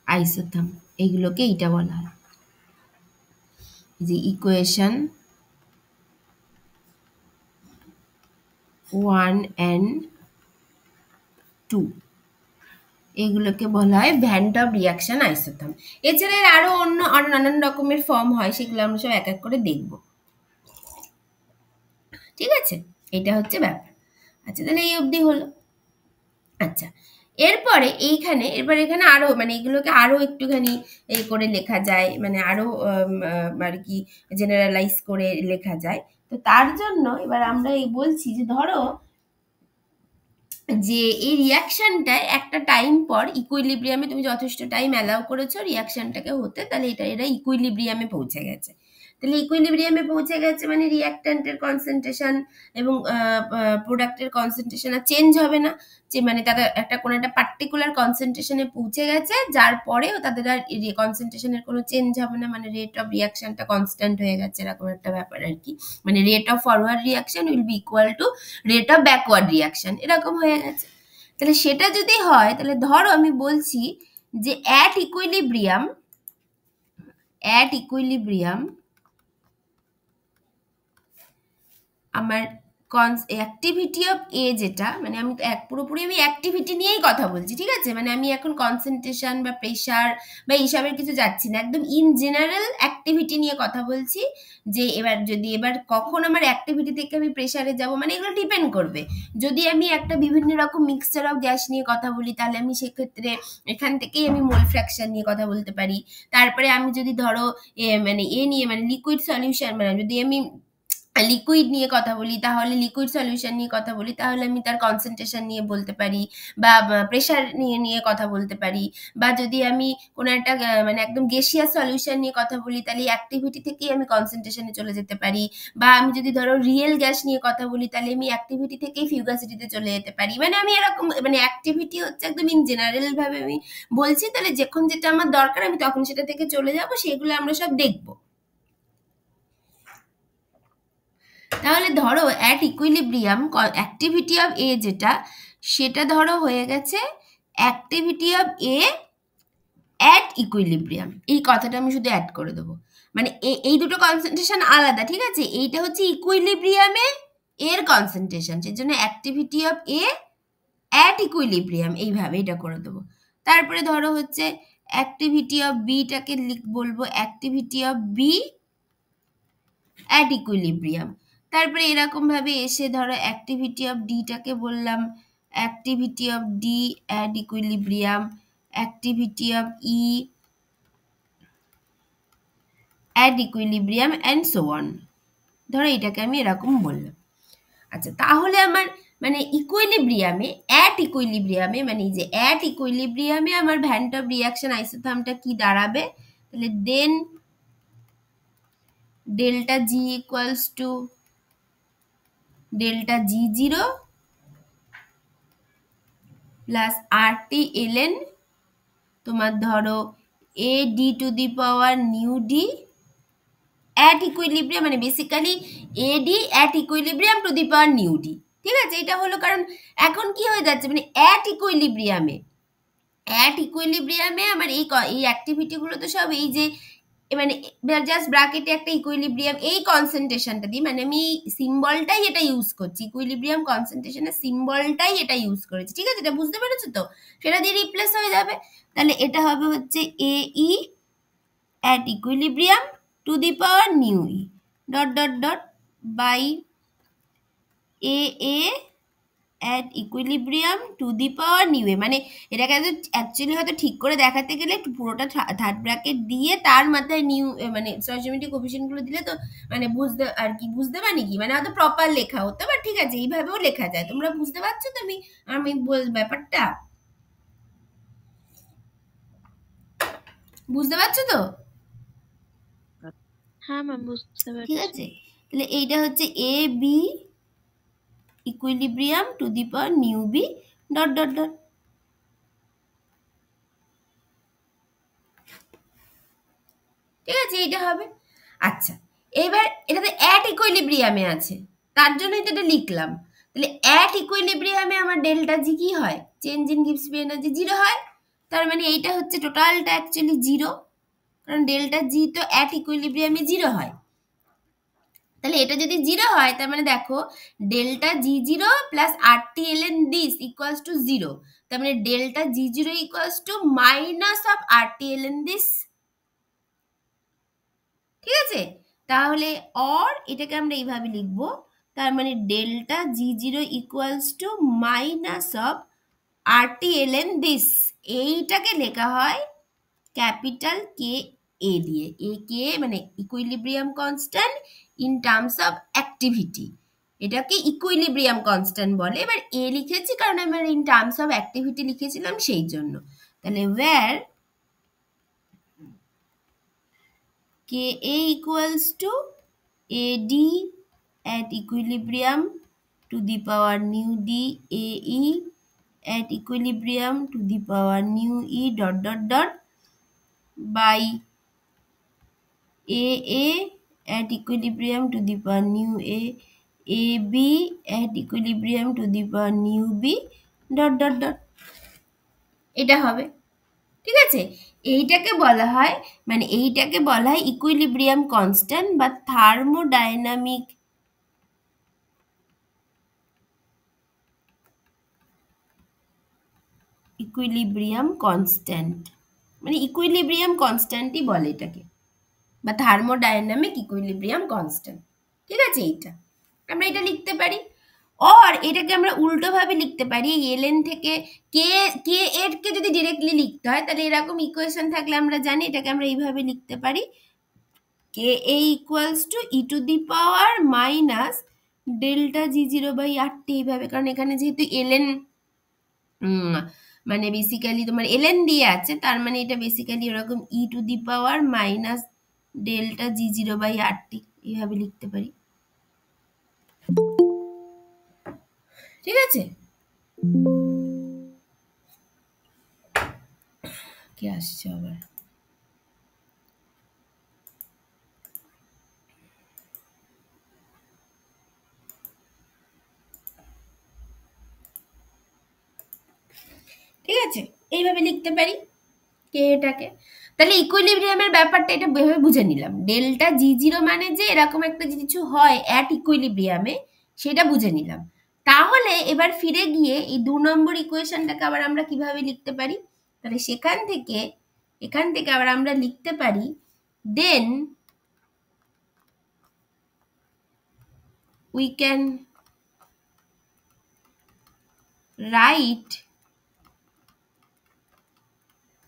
আইসোথাম, এইগুলোকে এইটা বলা হয়, যে ইকুয়েশন 1 and 2, এগুলোকে বলা হয় ভ্যান্ট অফ রিয়াকশন আইসোথাম। এছাড়া আরো আরো নানান রকমের ফর্ম হয়, সেগুলো আমরা সব এক এক করে দেখব। ঠিক আছে, এটা হচ্ছে ব্যাপার। আচ্ছা, তাহলে এই অবধি হলো। আচ্ছা, এরপরে এখানে আরো মানে এগুলোকে আরো একটুখানি এই করে লেখা যায়, মানে আরো আর কি জেনারেলাইজ করে লেখা যায়। তো তার জন্য এবার আমরা এই বলছি যে ধরো যে এই রিয়াকশনটায় একটা টাইম পর ইকুইলিব্রিয়ামে তুমি যথেষ্ট টাইম অ্যালাউ করেছো রিয়াকশনটাকে হতে, তাহলে এরা ইকুইলিব্রিয়ামে পৌঁছে গেছে। তাহলে ইকুইলিব্রিয়ামে পৌঁছে গেছে মানে রিয়াক্ট্যান্টের কনসেন্ট্রেশন এবং প্রোডাক্টের কনসেন্ট্রেশন আর চেঞ্জ হবে না, যে মানে তারা কোনো একটা পার্টিকুলার কনসেন্ট্রেশনে পৌঁছে গেছে, যার পরেও তাদের আর কনসেন্ট্রেশনের কোনো চেঞ্জ হবে না, মানে রেট অফ রিয়াকশনটা কনস্ট্যান্ট হয়ে গেছে, এরকম একটা ব্যাপার আর কি। মানে rate of forward reaction will be equal two rate of backward reaction, এরকম হয়ে গেছে। তাহলে সেটা যদি হয়, তাহলে ধরো আমি বলছি যে অ্যাট ইকুইলিব্রিয়াম আমার অ্যাক্টিভিটি অফ এ যেটা, মানে আমি তো পুরোপুরি আমি অ্যাক্টিভিটি নিয়েই কথা বলছি, ঠিক আছে? মানে আমি এখন কনসেন্ট্রেশন বা প্রেশার বা এইসবের কিছু যাচ্ছি না, একদম ইন জেনারেল অ্যাক্টিভিটি নিয়ে কথা বলছি। যে এবার কখন আমার অ্যাক্টিভিটি থেকে আমি প্রেশারে যাব, মানে এগুলো ডিপেন্ড করবে। যদি আমি একটা বিভিন্ন রকম মিক্সচার অফ গ্যাস নিয়ে কথা বলি, তাহলে আমি সেক্ষেত্রে এখান থেকেই আমি মোল ফ্র্যাকশন নিয়ে কথা বলতে পারি। তারপরে আমি যদি ধরো মানে নিয়ে, মানে লিকুইড সলিউশন, মানে যদি আমি লিকুইড নিয়ে কথা বলি, তাহলে লিকুইড সলিউশন নিয়ে কথা বলি, তাহলে আমি তার কনসেন্ট্রেশন নিয়ে বলতে পারি, বা প্রেশার নিয়ে কথা বলতে পারি। বা যদি আমি কোনো একটা মানে একদম গ্যাসিয়াস সলিউশন নিয়ে কথা বলি, তাহলে অ্যাক্টিভিটি থেকেই আমি কনসেন্ট্রেশনে চলে যেতে পারি। বা আমি যদি ধরো রিয়েল গ্যাস নিয়ে কথা বলি, তাহলে আমি অ্যাক্টিভিটি থেকেই ফিউগাসিটিতে চলে যেতে পারি। মানে আমি এরকম, মানে অ্যাক্টিভিটি হচ্ছে একদম ইন জেনারেল ভাবে আমি বলছি, তাহলে যখন যেটা আমার দরকার আমি তখন সেটা থেকে চলে যাব, সেগুলো আমরা সব দেখবো। তাহলে ধরো অ্যাট ইকুইলিব্রিয়াম অ্যাক্টিভিটি অফ এ যেটা, সেটা ধরো হয়ে গেছে activity of A at equilibrium. এই কথাটা আমি শুধু অ্যাড করে দেবো, মানে এই দুটো কনসেন্ট্রেশন আলাদা, ঠিক আছে? এইটা হচ্ছে ইকুইলিব্রিয়ামে এর কনসেন্ট্রেশন, সেই জন্য activity of A at equilibrium, এইভাবে এটা করে দেবো। তারপরে ধরো হচ্ছে অ্যাক্টিভিটি অফ বিটাকে বলবো activity of B at equilibrium. তারপরে এরকম ভাবে এসে ধরো অ্যাক্টিভিটি অফ ডিটাকে বললাম activity of D at equilibrium, activity of E at equilibrium and so on. ধরো এটাকে আমি এরকম বললাম। আচ্ছা, তাহলে আমার মানে ইকুইলিব্রিয়ামে অ্যাট ইকুইলিব্রিয়ামে, মানে এই যে অ্যাট ইকুইলিব্রিয়ামে আমার ভ্যান টপ রিয়াকশন আইসোথার্মটা কি দাঁড়াবে? তাহলে then delta G equals to delta G zero plus R T LN, তোমার ধরো A D to the power nu D at equilibrium, মানে basically A D at equilibrium to the power nu D. ঠিক আছে, এটা হলো কারণ এখন কি হয়ে যাচ্ছে, মানে অ্যাট ইকুইলিব্রিয়ামে আমার এই অ্যাক্টিভিটিগুলো তো সব এই যে, মানে জাস্ট ব্র্যাকেটে একটা ইকুইলিব্রিয়াম এই কনসেন্ট্রেশনটা দিই, মানে আমি সিম্বলটাই এটা ইউজ করছি, ইকুইলিব্রিয়াম কনসেন্ট্রেশনের সিম্বলটাই এটা ইউজ করেছি, ঠিক আছে? এটা বুঝতে পেরেছো তো? সেটা দিয়ে রিপ্লেস হয়ে যাবে। তাহলে এটা হবে হচ্ছে A E at equilibrium to the power nu E dot dot dot by A A at equilibrium to the power nu A. মানে এটাকে অ্যাকচুয়ালি হয়তো ঠিক করে দেখাতে গেলে একটু পুরোটা থার্ড ব্র্যাকেট দিয়ে তার মাথায় নিউ, মানে স্টয়চিওমেট্রিক কোএফিসিয়েন্টগুলো দিলে তো মানে বুঝতে আর কি, বুঝতে পারি কি, মানে হয়তো প্রপার লেখা হতো, বা ঠিক আছে এইভাবেও লেখা যায়। তোমরা বুঝতে পারছো তো আমি ব্যাপারটা বুঝতে পারছো তো? হ্যাঁ ম্যাম, বুঝতে পারছি। ঠিক আছে, তাহলে এইটা হচ্ছে A B equilibrium to the power nu B dot dot dot. ঠিক আছে, এইটা হবে। আচ্ছা, এবার এটাতে অ্যাট ইকুইলিব্রিয়ামে আছে, তার জন্যই তো এটা লিখলাম। তাহলে অ্যাট ইকুইলিব্রিয়ামে আমার ডেল্টা জি কি হয়? Change in Gibbs energy zero হয়। তার মানে এইটা হচ্ছে টোটালটা অ্যাকচুয়ালি জিরো, কারণ ডেল্টা জি তো অ্যাট ইকুইলিব্রিয়ামে জিরো হয়। তাহলে এটা যদি জিরো হয়, তার মানে দেখো delta G zero plus R T L N this equals to zero. তার মানে delta G zero equals to minus of R T L N this. ঠিক আছে, তাহলে অর এটাকে আমরা এইভাবে লিখবো, তার মানে delta G zero equals to minus of R T L N this. এইটাকে লেখা হয় ক্যাপিটাল কে এ দিয়ে, এ কে মানে equilibrium constant in terms of activity, এটাকে ইকুইলিব্রিয়াম কনস্ট্যান্ট বলে। এবার এ লিখেছি কারণ আমরা ইন টার্মস অফ অ্যাক্টিভিটি লিখেছিলাম সেই জন্য। তাহলে where K A equals to A D at equilibrium to the power new d a e at equilibrium to the power new e dot dot dot by a at equilibrium to the power new a b at equilibrium to the power new b dot dot dot। এটা হবে, ঠিক আছে? এইটাকে বলা হয়, মানে এইটাকে বলা হয় ইকুইলিব্রিয়াম কনস্ট্যান্ট বা থার্মোডাইনামিক ইকুইলিব্রিয়াম কনস্ট্যান্ট, মানে ইকুইলিব্রিয়াম কনস্ট্যান্টই বলে এটাকে, বা থার্মোডাইনামিক ইকুইলিব্রিয়াম কনস্ট্যান্ট। ঠিক আছে, এইটা আমরা এটা লিখতে পারি। আর এটাকে আমরা উল্টোভাবে লিখতে পারি, এলএন থেকে কে কে এর কে যদি ডিরেক্টলি লিখতে হয় তাহলে এরকম ইকুয়েশন থাকলে আমরা জানি এটাকে আমরা এইভাবে লিখতে পারি, K A equals to E to the power minus delta G zero by RT, এইভাবে। কারণ এখানে যেহেতু এলএন মানে বেসিক্যালি তোমার এলএন দিয়ে আছে, তার মানে এটা বেসিক্যালি ওরকম E to the power minus delta G zero by RT, এইভাবে লিখতে পারি। ঠিক আছে, কি আসছে আবার? ঠিক আছে, এইভাবে লিখতে পারি কে এটাকে। তাহলে ইকুইলিব্রিয়ামের ব্যাপারটা এটা ভেবে বুঝে নিলাম, ডেল্টা জি জিরো মানে যে এরকম একটা কিছু হয় অ্যাট ইকুইলিব্রিয়ামে, সেটা বুঝে নিলাম। তাহলে এবার ফিরে গিয়ে এই 2 নম্বর ইকুয়েশনটাকে আবার আমরা কিভাবে লিখতে পারি, তাহলে এখান থেকে আবার আমরা লিখতে পারি, দেন we can write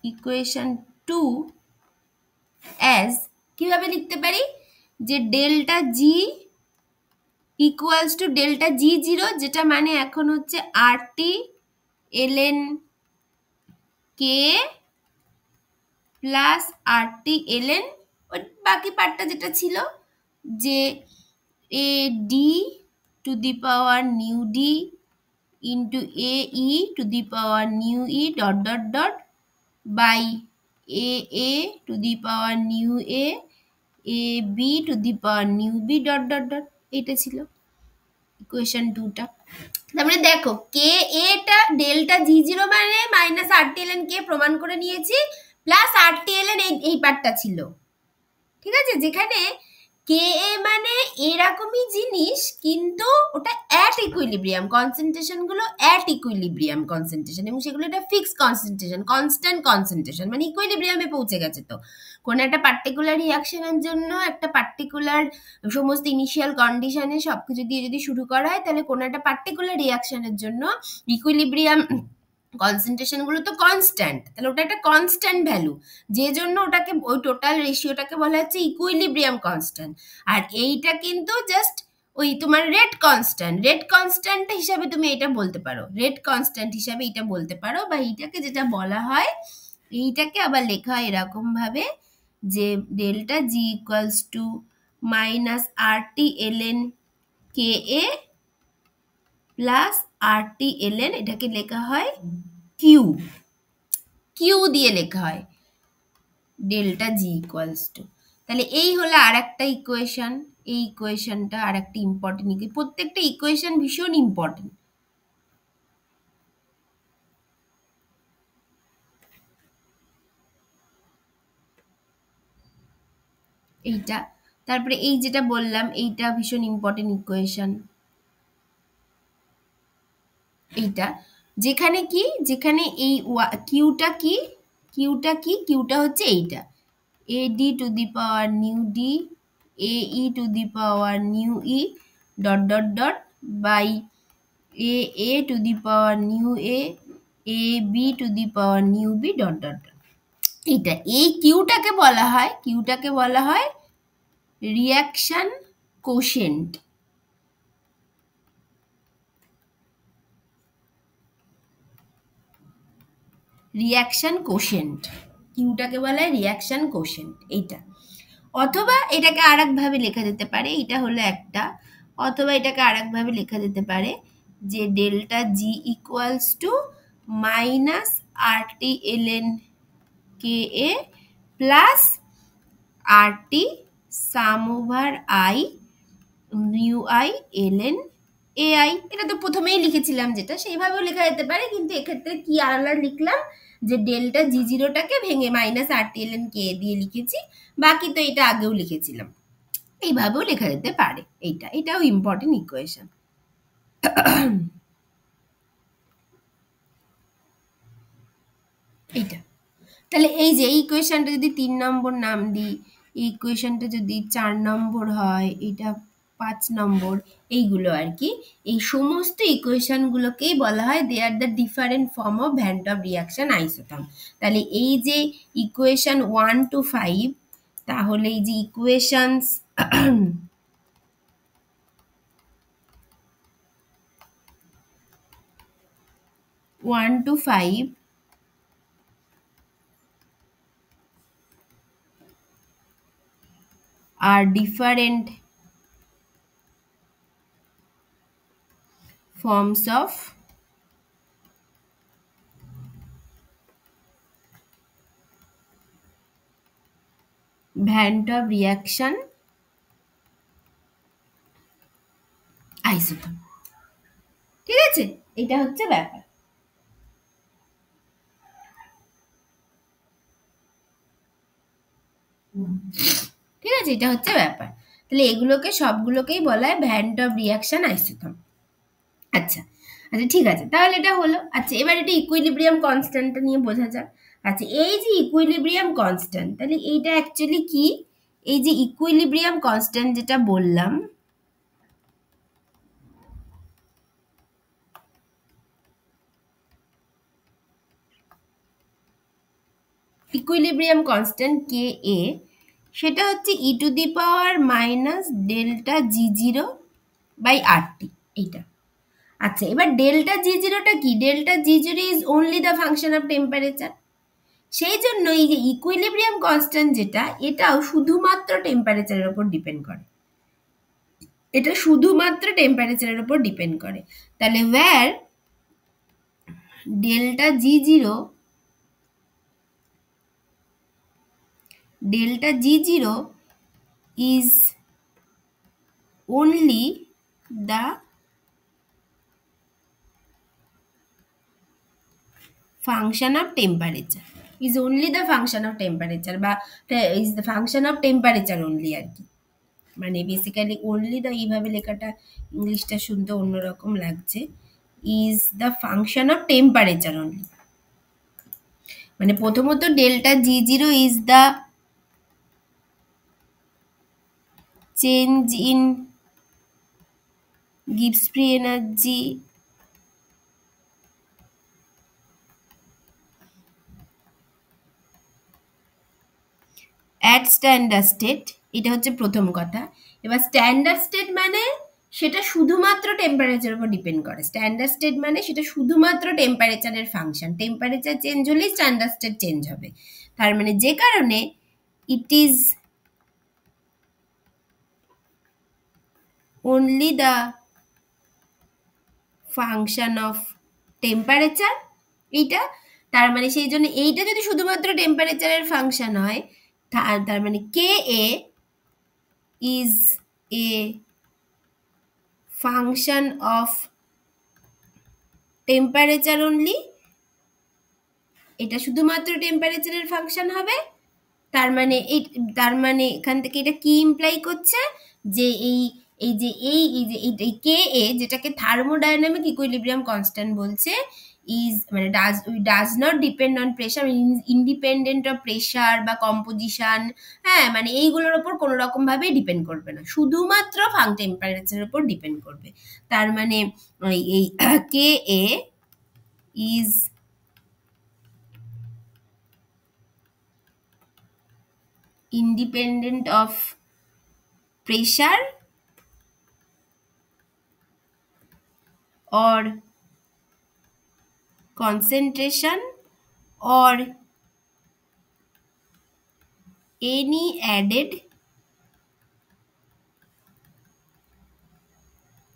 equation 2 as, কিভাবে লিখতে পারি, যে delta G equals to delta G zero, যেটা মানে এখন হচ্ছে RT LN K plus RT LN, ওই বাকি পার্টটা যেটা ছিল, যে A D to the power nu D into A E to the power nu E dot dot dot by A to the power nu A B to the power nu B dot dot dot, এটা ছিল equation 2টা। তারপরে দেখো কে এটা delta G zero মানে minus RT LN কে প্রমাণ করে নিয়েছি, প্লাস আরটি এলএন এই পার্টটা ছিল। ঠিক আছে, যেখানে কে এ মানে এরকমই জিনিস, কিন্তু ওটা অ্যাট ইকুইলিব্রিয়াম, কনসেন্ট্রেশন গুলো অ্যাট ইকুইলিব্রিয়াম কনসেন্ট্রেশন, এবং সেগুলো এটা ফিক্সড কনসেন্ট্রেশন, কনস্ট্যান্ট কনসেন্ট্রেশন, মানে ইকুইলিব্রিয়ামে পৌঁছে গেছে। তো কোন একটা পার্টিকুলার রিয়াকশনের জন্য একটা পার্টিকুলার সমস্ত ইনিশিয়াল কন্ডিশনে সবকিছু দিয়ে যদি শুরু করা হয়, তাহলে কোন একটা পার্টিকুলার রিয়াকশনের জন্য ইকুইলিব্রিয়াম কনসেন্ট্রেশন গুলো তো কনস্ট্যান্ট, তাহলে ওটা একটা কনস্ট্যান্ট ভ্যালু, যে জন্য ওটাকে ওই টোটাল রেশিওটাকে বলা হচ্ছে ইকুইলিব্রিয়াম কনস্ট্যান্ট। আর এইটা কিন্তু জাস্ট ওই তোমার রেট কনস্ট্যান্ট হিসাবে তুমি এটা বলতে পারো, রেট কনস্ট্যান্ট হিসাবে এটা বলতে পারো, বা এইটাকে যেটা বলা হয়, এইটাকে আবার লেখা হয় এরকম ভাবে, যে delta G equals to minus RT LN K A plus RT LN, এটাকে লেখা হয় কিউ দিয়ে লেখা হয় ডেল্টা জি ইকুয়ালস টু। তাহলে এই হলো আর একটা ইকুয়েশন, এই ইকুয়েশনটা আর একটা ইম্পর্টেন্ট, প্রত্যেকটা ইকুয়েশন ভীষণ ইম্পর্টেন্ট। এইটা, তারপরে এই যেটা বললাম এইটা ভীষণ ইম্পর্টেন্ট ইকুয়েশন, এইটা যেখানে কি, যেখানে এই কিউটা কিউটা হচ্ছে এইটা, A D to the power nu D A E to the power nu E dot dot dot by A to the power nu A B to the power nu B dot dot dot. এইটা, এই কিউটাকে বলা হয় reaction quotient. কিউটাকে বলা হয় reaction quotient, এইটা। অথবা এটাকে আর একভাবে লেখা যেতে পারে, এটা হলো একটা, অথবা এটাকে আর একভাবে লেখা যেতে পারে, যে delta G equals to minus RT LN K A plus RT sum over I nu I LN A I. এটা তো প্রথমেই লিখেছিলাম যেটা, সেইভাবেও লেখা যেতে পারে, কিন্তু এক্ষেত্রে কি আলাদা লিখলাম, যে ডেল্টা জি জিরোটাকে ভেঙে মাইনাস আরটি এলএন কে দিয়ে লিখেছি, বাকি তো এটা আগেও লিখেছিলাম, এইভাবেও লেখা যেতে পারে। এটাও ইম্পর্টেন্ট ইকুয়েশন। এইটা। তাহলে এই যে এই ইকুয়েশনটা যদি 3 নম্বর নাম দিই, এই ইকুয়েশনটা যদি 4 নম্বর হয়, এটা 5 নম্বর, এইগুলো আর কি, এই সমস্ত ইকুয়েশনগুলোকেই বলা হয় they are the different form of van't Hoff reaction isotherm. তাহলে এই যে ইকুয়েশন 1 to 5, তাহলে এই যে equations 1 to 5 are different forms of Van Top reaction isotherm. ঠিক আছে, এটা হচ্ছে ব্যাপার। ঠিক আছে, এটা হচ্ছে ব্যাপার। তাহলে এগুলোকে সবগুলোকেই বলা হয় ভ্যান টপ রিয়াকশন আইসোথার্ম। আচ্ছা আচ্ছা, ঠিক আছে, তাহলে এটা হলো। আচ্ছা, এবার এটা ইকুইলিব্রিয়াম কনস্ট্যান্টটা নিয়ে বোঝা যাক। আচ্ছা, এই যে ইকুইলিব্রিয়াম কনস্ট্যান্ট, তাহলে এইটা অ্যাকচুয়ালি কি? এই যে ইকুইলিব্রিয়াম কনস্ট্যান্ট যেটা বললাম, ইকুইলিব্রিয়াম কনস্ট্যান্ট কে এ, সেটা হচ্ছে E to the power minus delta G zero by R T, এইটা। আচ্ছা, এবার ডেল্টা জি জিরোটা কি? Delta G zero is only the function of temperature. সেই জন্য এই যে ইকুইলিব্রিয়াম কনস্ট্যান্ট যেটা, এটাও শুধুমাত্র টেম্পারেচারের উপর ডিপেন্ড করে। এটা শুধুমাত্র টেম্পারেচারের উপর ডিপেন্ড করে। তাহলে where delta G zero, delta G zero is only the function of temperature, is only the function of temperature, বা is the function of temperature only আর কি। মানে বেসিক্যালি only the, এইভাবে লেখাটা ইংলিশটা শুনতে অন্যরকম লাগছে, is the function of temperature only। মানে প্রথমত delta G zero is the change in Gibbs free energy at standard state, এটা হচ্ছে প্রথম কথা। এবার স্ট্যান্ডার্ড স্টেট মানে সেটা শুধুমাত্র টেম্পারেচারের উপর ডিপেন্ড করে। স্ট্যান্ডার্ড স্টেট মানে সেটা শুধুমাত্র টেম্পারেচারের ফাংশন, টেম্পারেচার চেঞ্জ হলেই স্ট্যান্ডার্ড স্টেট চেঞ্জ হবে। তার মানে যে কারণে it is only the function of temperature, এইটা। তার মানে সেই জন্য এইটা যদি শুধুমাত্র টেম্পারেচারের ফাংশন হয়, তার মানে কে এ is a function of temperature only, এটা শুধুমাত্র টেম্পারেচারের ফাংশন হবে। তার মানে এখান থেকে এটা কি ইমপ্লাই করছে, যে এই কে এ, যেটাকে থার্মোডাইনামিক ইকুইলিব্রিয়াম কনস্ট্যান্ট বলছে, ইজ মানে does not depend on pressure, independent of pressure বা কম্পোজিশন, হ্যাঁ, মানে এইগুলোর ওপর কোনো রকম ভাবে ডিপেন্ড করবে না, শুধুমাত্র টেম্পারেচারের উপর ডিপেন্ড করবে। তার মানে এই কে এ is independent of pressure or concentration or any added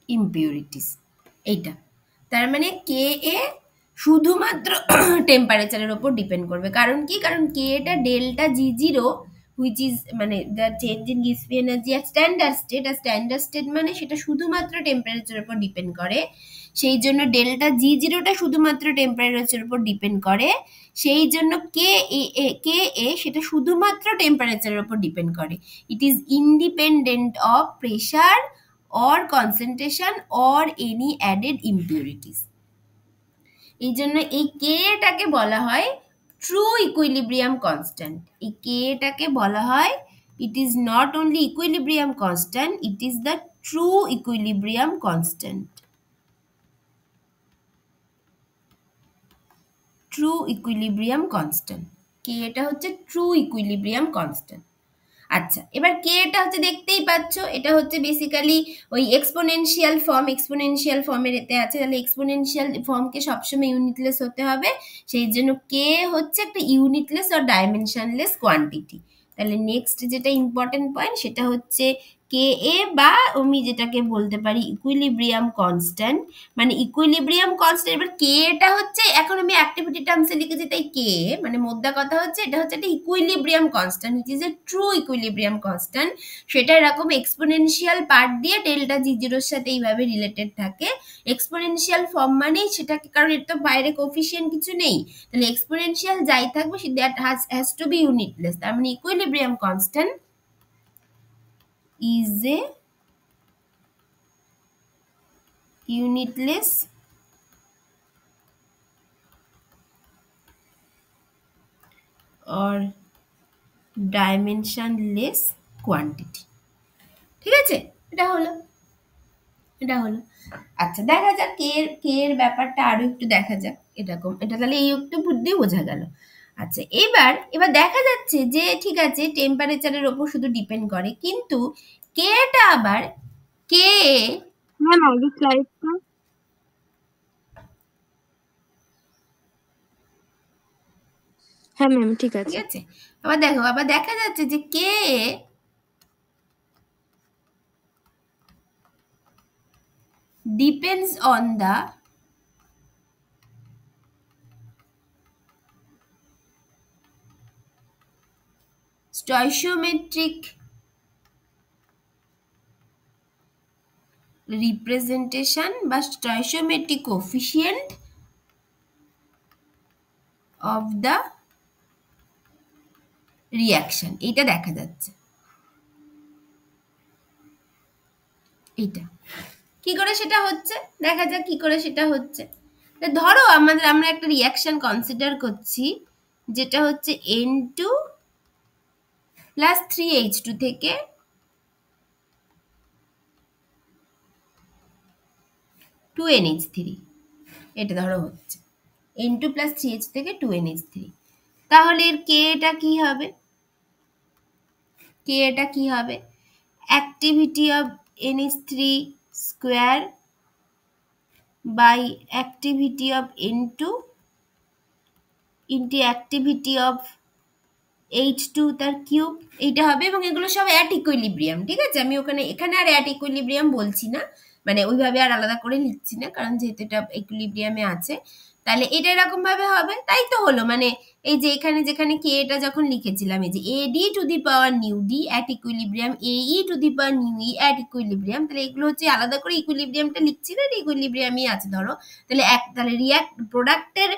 impurities, এইটা। তার মানে কে এ শুধুমাত্র টেম্পারেচারের উপর ডিপেন্ড করবে। কারণ কি? কারণ কে এটা delta G zero which is মানে the change in Gibbs free energy at standard state, আর স্ট্যান্ডার্ড স্টেট মানে সেটা শুধুমাত্র টেম্পারেচারের উপর ডিপেন্ড করে। সেই জন্য ডেল্টা জি জিরোটা শুধুমাত্র টেম্পারেচারের উপর ডিপেন্ড করে। সেই জন্য কে এ সেটা শুধুমাত্র টেম্পারেচারের উপর ডিপেন্ড করে। It is independent of pressure or concentration or any added impurities। এই জন্য এই কে এটাকে বলা হয় ট্রু ইকুইলিব্রিয়াম কনস্ট্যান্ট। এই কেটাকে বলা হয় it is not only equilibrium constant, it is the true equilibrium constant. True equilibrium constant, K এটা হচ্ছে ট্রু ইকুইলিব্রিয়াম কনস্ট্যান্ট। আচ্ছা, এবার কে এটা হচ্ছে দেখতেই পাচ্ছ, এটা হচ্ছে বেসিক্যালি ওই এক্সপোনেনশিয়াল ফর্ম, এক্সপোনেনশিয়াল ফর্মের এতে আছে, তাহলে এক্সপোনেনশিয়াল ফর্মকে সবসময় ইউনিটলেস হতে হবে, সেই জন্য কে হচ্ছে একটা ইউনিটলেস আর ডাইমেনশনলেস কোয়ান্টিটি। তাহলে নেক্সট যেটা ইম্পর্টেন্ট পয়েন্ট সেটা হচ্ছে কে এ, বা আমি যেটাকে বলতে পারি ইকুইলিব্রিয়াম কনস্ট্যান্ট, মানে ইকুইলিব্রিয়াম কনস্ট্যান্ট। এবার কে এটা হচ্ছে, এখন আমি অ্যাক্টিভিটি টার্মসে লিখেছি তাই কে, মানে মোদ্দা কথা হচ্ছে এটা হচ্ছে একটা equilibrium constant which is a true equilibrium constant. সেটা এরকম এক্সপোনেনশিয়াল পার্ট দিয়ে ডেল্টা জি জিরোর সাথে এইভাবে রিলেটেড থাকে। এক্সপোনেনশিয়াল ফর্ম মানেই সেটাকে, কারণ এর তো বাইরে কোফিসিয়েন্ট কিছু নেই, তাহলে এক্সপোনেনশিয়াল যাই থাকবে দ্যাট হ্যাজ টু বি ইউনিটলেস। তার মানে equilibrium constant is a unitless or dimensionless quantity। ঠিক আছে, এটা হলো, এটা হলো। আচ্ছা, দেখা যাক কে এর ব্যাপারটা আরো একটু দেখা যাক এরকম, এটা তাহলে এই একটু বুদ্ধি বোঝা গেল। আচ্ছা, এবার দেখা যাচ্ছে যে ঠিক আছে টেম্পারেচারের ওপর শুধু ডিপেন্ড করে, কিন্তু কেটা আবার কে, ম্যাম আগে স্লাইডটা, হ্যাঁ ম্যাম ঠিক ঠিক আছে। আছে। আবার দেখো, আবার দেখা যাচ্ছে যে কে depends on the stoichiometric representation বা stoichiometric coefficient of the reaction। এইটা দেখা যাচ্ছে, এইটা কি করে সেটা হচ্ছে, দেখা যাক কি করে সেটা হচ্ছে। ধরো আমরা একটা রিয়াকশন কনসিডার করছি যেটা হচ্ছে N2 প্লাস 3H2 থেকে 2NH3, এটা ধরো হচ্ছে N2 প্লাস 3H থেকে 2NH3, তাহলে এর কে এটা কি হবে, কে এটা কি হবে, activity of NH3 square by activity of N2 into activity of H2 তার কিউব, এইটা হবে। এবং এগুলো সব অ্যাট ইকুইলিব্রিয়াম, ঠিক আছে, আমি এখানে আর অ্যাট ইকুইলিব্রিয়াম বলছি না, মানে ওইভাবে আর আলাদা করে লিখছি না, কারণ যেহেতু এটা ইকুইলিব্রিয়ামে আছে। তাহলে এটা এরকম ভাবে হবে, তাই তো হলো, মানে এই যে এখানে যেখানে কে এটা যখন লিখেছিলাম, এই যে AD two the power nu D at equilibrium, AE two the power nu E at equilibrium, তাহলে এগুলো হচ্ছে আলাদা করে ইকুইলিব্রিয়ামটা লিখছি না, এটা ইকুইলিব্রিয়ামই আছে ধরো। তাহলে প্রোডাক্টের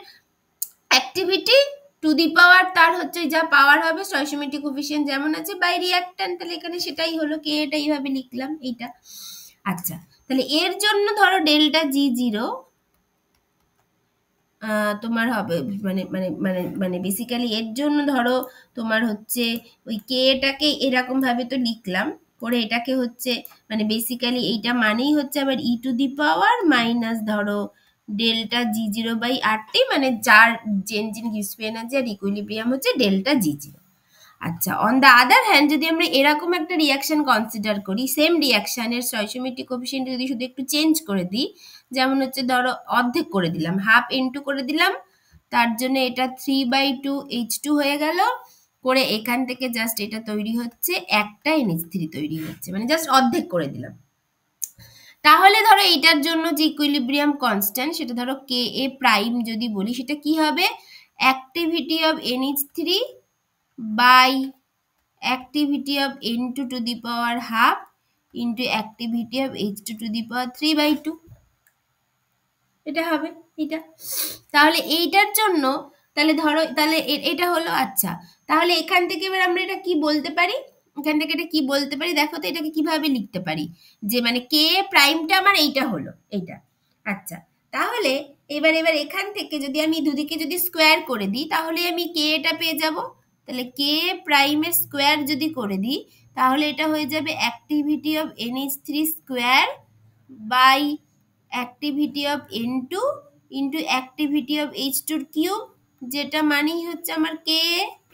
অ্যাক্টিভিটি টু দি পাওয়ার তার হচ্ছে যা পাওয়ার হবে স্টয়চিওমেট্রিক কোএফিসিয়েন্ট যেমন আছে বাই রিঅ্যাক্ট্যান্ট, তাহলে এখানে সেটাই হলো, কে এটা এইভাবে লিখলাম এইটা। আচ্ছা, তাহলে এর জন্য ধরো ডেল্টা জি জিরো তোমার হবে, মানে মানে মানে মানে বেসিক্যালি এর জন্য ধরো তোমার হচ্ছে ওই কে এটাকে এরকম ভাবে তো লিখলাম, করে এটাকে হচ্ছে মানে বেসিক্যালি এইটা মানেই হচ্ছে আবার E to the power minus ধরো delta G zero by R T, মানে যার চেঞ্জ ইন গিভস এনার্জি আর ইকুইলিব্রিয়াম হচ্ছে ডেল্টা জি জিরো। আচ্ছা, অন দ্য আদার হ্যান্ড যদি আমরা এরকম একটা রিয়াকশন কনসিডার করি, সেম রিয়াকশনের স্টয়চিওমেট্রিক কোএফিসিয়েন্ট যদি শুধু একটু চেঞ্জ করে দিই, যেমন হচ্ছে ধরো অর্ধেক করে দিলাম, হাফ ইনটু করে দিলাম, তার জন্য এটা 3/2H2 হয়ে গেল, করে এখান থেকে জাস্ট এটা তৈরি হচ্ছে একটা NH3 তৈরি হচ্ছে, মানে জাস্ট অর্ধেক করে দিলাম। তাহলে ধরো এইটার জন্য যে ইকুইলিব্রিয়াম কনস্ট্যান্ট সেটা ধরো কে এ প্রাইম যদি বলি, সেটা কি হবে, activity of NH3 by activity of N2 to the power half into activity of H2 to the power 3/2, এটা হবে এটা। তাহলে এইটার জন্য তাহলে ধরো তাহলে এটা হলো। আচ্ছা, তাহলে এখান থেকে এবার আমরা এটা কি বলতে পারি, এখান থেকে এটা কি বলতে পারি দেখো তো, এটাকে কিভাবে লিখতে পারি, যে মানে কে প্রাইমটা আমার এইটা হলো এইটা। আচ্ছা, তাহলে এবার এখান থেকে যদি আমি দুদিকে যদি স্কোয়ার করে দিই তাহলে আমি কে এটা পেয়ে যাব। তাহলে কে প্রাইমের স্কোয়ার যদি করে দিই তাহলে এটা হয়ে যাবে activity of NH3 square by activity of N2 into activity of H2 cube, যেটা মানেই হচ্ছে আমার কে,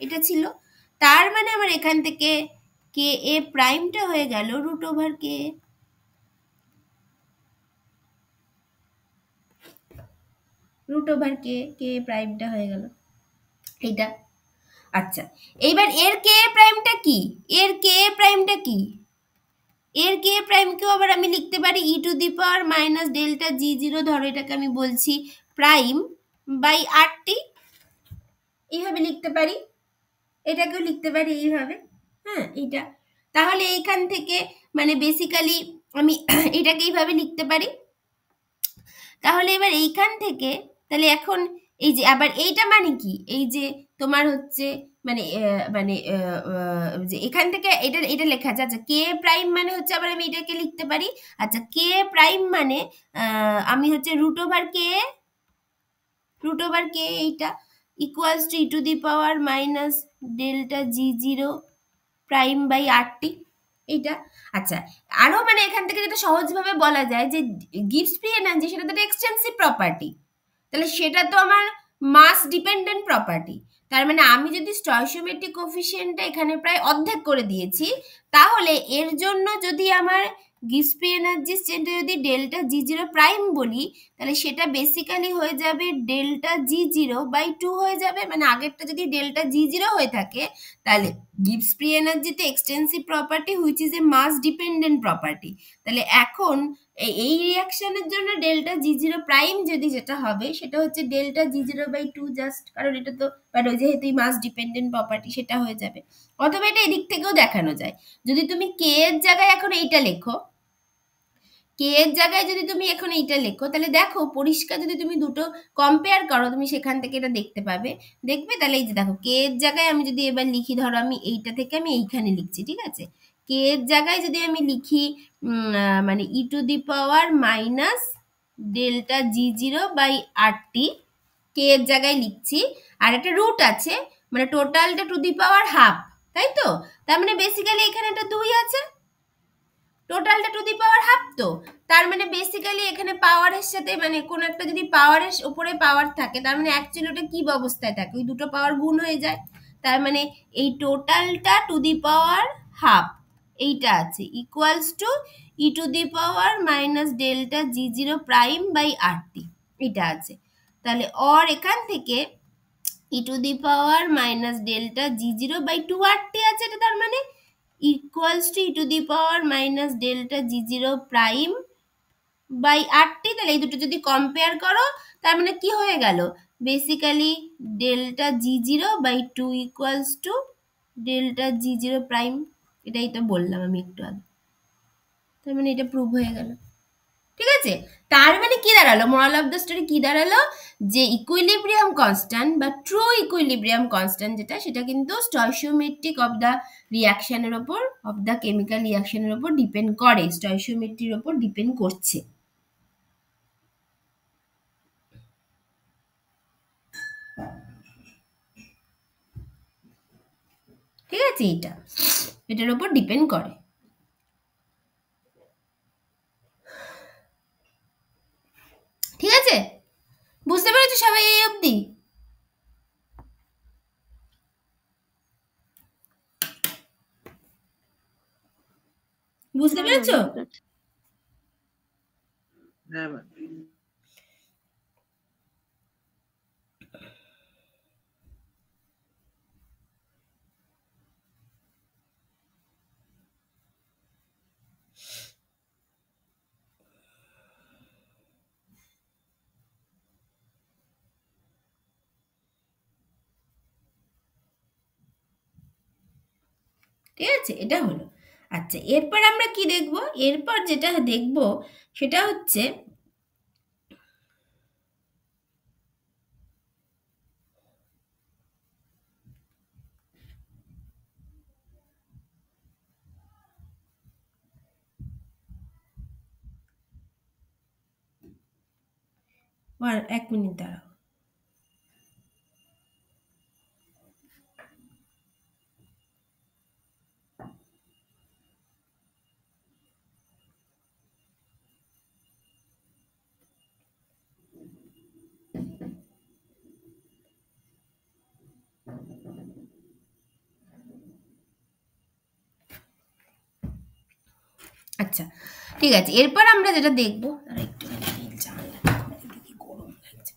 এটা ছিল। তার মানে আমার এখান থেকে কে এ প্রাইমটা হয়ে গেল root over K, root over K, K প্রাইমটা হয়ে গেল এটা। আচ্ছা, এইবার এর কে প্রাইমটা কি, এর কে প্রাইমটা কি, এর কে প্রাইমকেও আবার আমি লিখতে পারি E to the power minus delta G zero, ধরো এটাকে আমি বলছি প্রাইম বাই RT, এইভাবে লিখতে পারি, এটাকেও লিখতে পারি এইভাবে। হ্যাঁ, এইটা তাহলে এইখান থেকে মানে বেসিক্যালি আমি এটাকে এইভাবে লিখতে পারি। তাহলে এবার এইখান থেকে তাহলে এখন এই যে আবার এইটা মানে কি, এই যে তোমার হচ্ছে মানে মানে যে এখান থেকে এটা এটা লেখা আছে। আচ্ছা, কে প্রাইম মানে হচ্ছে আবার আমি এটাকে লিখতে পারি, আচ্ছা কে প্রাইম মানে আমি হচ্ছে রুট ওভার কে এইটা equals to E to the power minus delta G zero prime by RT এইটা। আচ্ছা, আরো মানে এখান থেকে যেটা সহজভাবে বলা যায় যে গিবস ফ্রি এনার্জি সেটা তো একটা এক্সটেন্সিভ প্রপার্টি, তাহলে সেটা তো আমার মাস ডিপেন্ডেন্ট প্রপার্টি। তার মানে আমি যদি স্টয়সিওমেট্রিক কোফিসিয়েন্টটা এখানে প্রায় অর্ধেক করে দিয়েছি, তাহলে এর জন্য যদি আমার গিবস ফ্রি এনার্জি স্টেটে যদি ডেল্টা জি জিরো প্রাইম বলি তাহলে সেটা বেসিক্যালি হয়ে যাবে delta G zero by two হয়ে যাবে। মানে আগেরটা যদি ডেল্টা জি জিরো হয়ে থাকে তাহলে গিবস ফ্রি এনার্জিতে extensive property which is a mass dependent property, তাহলে এখন এই রিয়াকশনের জন্য ডেল্টা জি জিরো প্রাইম যদি যেটা হবে সেটা হচ্ছে delta G zero by two, just কারণ এটা তো বাট ওই যেহেতু মাস ডিপেন্ডেন্ট প্রপার্টি সেটা হয়ে যাবে। অথবা এটা এদিক থেকেও দেখানো যায়, যদি তুমি কে এর জায়গায় এখন এইটা লেখো, কে এর জায়গায় যদি তুমি এখন এইটা লেখো তাহলে দেখো পরিষ্কার, যদি তুমি দুটো কম্পেয়ার করো তুমি সেখান থেকে এটা দেখতে পাবে, দেখবে। তাহলে এই যে দেখো কে এর জায়গায় আমি যদি এবার লিখি, ধরো আমি এইটা থেকে আমি এইখানে লিখছি, ঠিক আছে, কে এর জায়গায় যদি আমি লিখি মানে E to the power minus delta G zero by RT, K এর জায়গায় লিখছি, আর একটা রুট আছে মানে টোটালটা টু দি পাওয়ার হাফ, তাই তো, তার মানে বেসিক্যালি এখানে একটা 2 আছে, টোটালটা টু দি পাওয়ার হাফ, তো তার মানে বেসিক্যালি এখানে পাওয়ারের সাথে মানে কোন একটা যদি পাওয়ারের উপরে পাওয়ার থাকে তার মানে অ্যাকচুয়ালি ওটা কি অবস্থায় থাকে, ওই দুটো পাওয়ার গুণ হয়ে যায়। তার মানে এই টোটালটা টু দি পাওয়ার হাফ এইটা আছে equals to E to the power minus delta G zero prime by RT এটা আছে। তাহলে অর এখান থেকে E to the power minus delta G zero by two RT আছে, এটা তার মানে equals to E to the power minus delta G zero prime by RT। তাহলে এই দুটো যদি কম্পেয়ার করো তার মানে কি হয়ে গেল, basically delta G zero by two equals to delta G zero prime, এটাই তো বললাম আমি একটু আগে, তার মানে এটা প্রুভ হয়ে গেল। ঠিক আছে, তার মানে কি দাঁড়ালো, মোরাল অফ দ্য স্টোরি কি দাঁড়ালো, যে ইকুইলিব্রিয়াম কনস্ট্যান্ট বা ট্রু ইকুইলিব্রিয়াম কনস্ট্যান্ট যেটা সেটা কিন্তু স্টয়সিওমেট্রিক অফ দ্য রিয়াকশনের ওপর, অফ দ্য কেমিক্যাল রিয়াকশনের ওপর ডিপেন্ড করে, স্টয়সিওমেট্রির ওপর ডিপেন্ড করছে। ঠিক আছে, এটার ওপর ডিপেন্ড করে। ঠিক আছে, বুঝতে পেরেছো সবাই এই অবধি? বুঝতে হ্যাঁ ম্যাম, পেরেছো? ঠিক আছে। হ্যাঁ ম্যাম। ঠিক আছে, এটা হলো। আচ্ছা, এরপর আমরা কি দেখব, এরপর যেটা দেখব সেটা হচ্ছে এক মিনিট দাঁড়াও। আচ্ছা, ঠিক আছে। এরপর আমরা যেটা দেখবো, একটু জানলাটা খুলে দেখি, গরম লাগছে।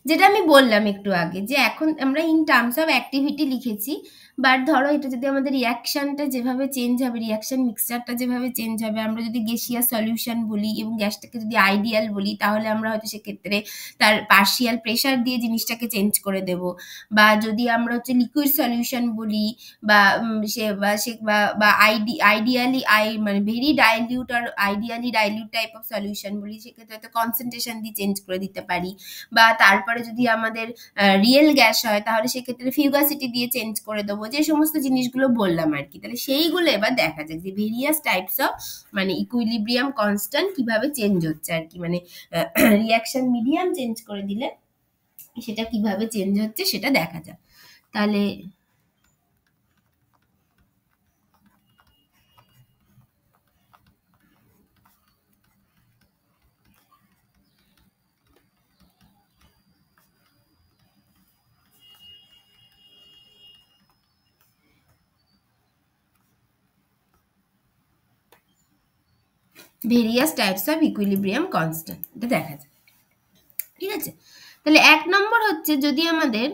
যেটা আমি বললাম একটু আগে, যে এখন আমরা ইন টার্মস অফ অ্যাক্টিভিটি লিখেছি, বাট ধরো এটা যদি আমাদের রিয়াকশনটা যেভাবে চেঞ্জ হবে, রিয়াকশন মিক্সচারটা যেভাবে চেঞ্জ হবে, আমরা যদি গ্যাসিয়াস সলিউশন বলি এবং গ্যাসটাকে যদি আইডিয়াল বলি, তাহলে আমরা হয়তো সেক্ষেত্রে তার পার্শিয়াল প্রেশার দিয়ে জিনিসটাকে চেঞ্জ করে দেব। বা যদি আমরা হচ্ছে লিকুইড সলিউশন বলি, বা আইডিয়ালি মানে ভেরি ডাইলিউট আর ideally dilute type of solution বলি, সেক্ষেত্রে হয়তো কনসেন্ট্রেশন দিয়ে চেঞ্জ করে দিতে পারি। বা তারপরে যদি আমাদের রিয়েল গ্যাস হয়, তাহলে সেক্ষেত্রে ফিউগাসিটি দিয়ে চেঞ্জ করে দেবো, যে সমস্ত জিনিসগুলো বললাম আর কি। তাহলে সেইগুলো এবার দেখা যাক যে ভেরিয়াস টাইপস অফ মানে ইকুইলিব্রিয়াম কনস্ট্যান্ট কিভাবে চেঞ্জ হচ্ছে আর কি, মানে রিয়াকশন মিডিয়াম চেঞ্জ করে দিলে সেটা কিভাবে চেঞ্জ হচ্ছে সেটা দেখা যাক। তাহলে various types of equilibrium constant, এটা দেখা যায়। ঠিক আছে, তাহলে 1 নম্বর হচ্ছে যদি আমাদের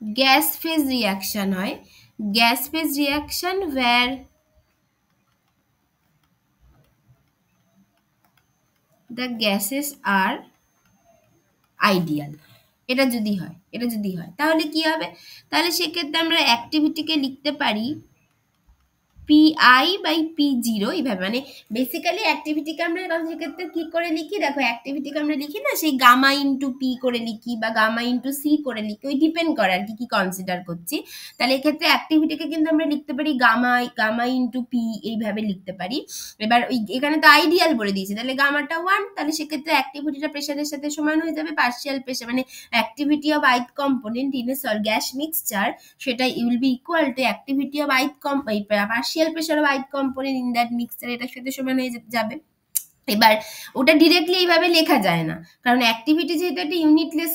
গ্যাস ফেজ রিয়াকশন হয়, gas phase reaction where the gases are ideal, এটা যদি হয় তাহলে কি হবে? তাহলে সেক্ষেত্রে আমরা অ্যাক্টিভিটিকে লিখতে পারি PI/P0 এইভাবে, মানে বেসিক্যালি অ্যাক্টিভিটিকে আমরা সেক্ষেত্রে কি করে লিখি, দেখো অ্যাক্টিভিটিকে আমরা লিখি না সেই গামা ইন্টু পি করে লিখি বা গামা ইন্টু সি করে লিখি, ওই ডিপেন্ড করে আর কি কি কনসিডার করছি। তাহলে এক্ষেত্রে অ্যাক্টিভিটিকে কিন্তু আমরা লিখতে পারি গামা ইন্টু পি, এইভাবে লিখতে পারি। এবার ওই এখানে তো আইডিয়াল বলে দিয়েছে, তাহলে গামাটা 1, তাহলে সেক্ষেত্রে অ্যাক্টিভিটিটা প্রেশারের সাথে সমান হয়ে যাবে পার্শিয়াল প্রেশার, মানে activity of ith component in a gas mixture, সেটা will be equal to activity of partial pressure of ith component in that mixture, এটার সাথে সমান হয়ে যাবে। এবার ওটা ডিরেক্টলি এইভাবে লেখা যায় না, কারণ অ্যাক্টিভিটি যেহেতু একটা ইউনিটলেস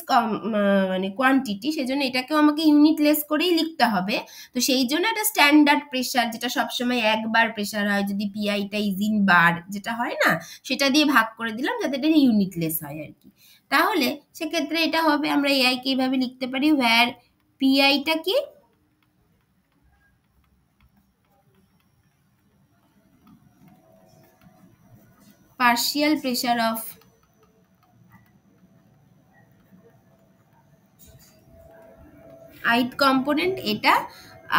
মানে কোয়ান্টিটি, সেজন্য এটাকেও আমাকে ইউনিটলেস করেই লিখতে হবে। তো সেই জন্য একটা স্ট্যান্ডার্ড প্রেশার, যেটা সবসময় একবার প্রেশার হয়, যদি পিআইটা ইজ ইন বার যেটা হয় না, সেটা দিয়ে ভাগ করে দিলাম যাতে এটা ইউনিটলেস হয় আর কি। তাহলে সেক্ষেত্রে এটা হবে, আমরা এআই কে এইভাবে লিখতে পারি where পিআইটা কি partial pressure of ith component এটা,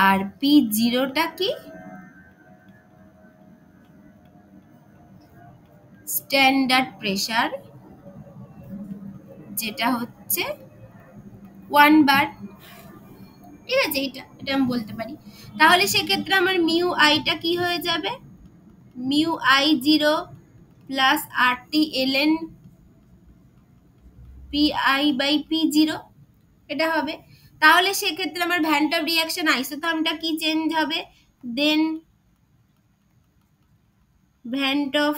আর P0টা কি স্ট্যান্ডার্ড প্রেশার, যেটা হচ্ছে 1 বার। ঠিক আছে, এটা আমি বলতে পারি। তাহলে সেক্ষেত্রে আমার মিউ আইটা কি হয়ে যাবে, mu I0 plus RT ln PI/P0, এটা হবে। তাহলে সেক্ষেত্রে আমার ভ্যান্ট অফ রিয়াকশন আইসোথার্মটা কি চেঞ্জ হবে, then van't of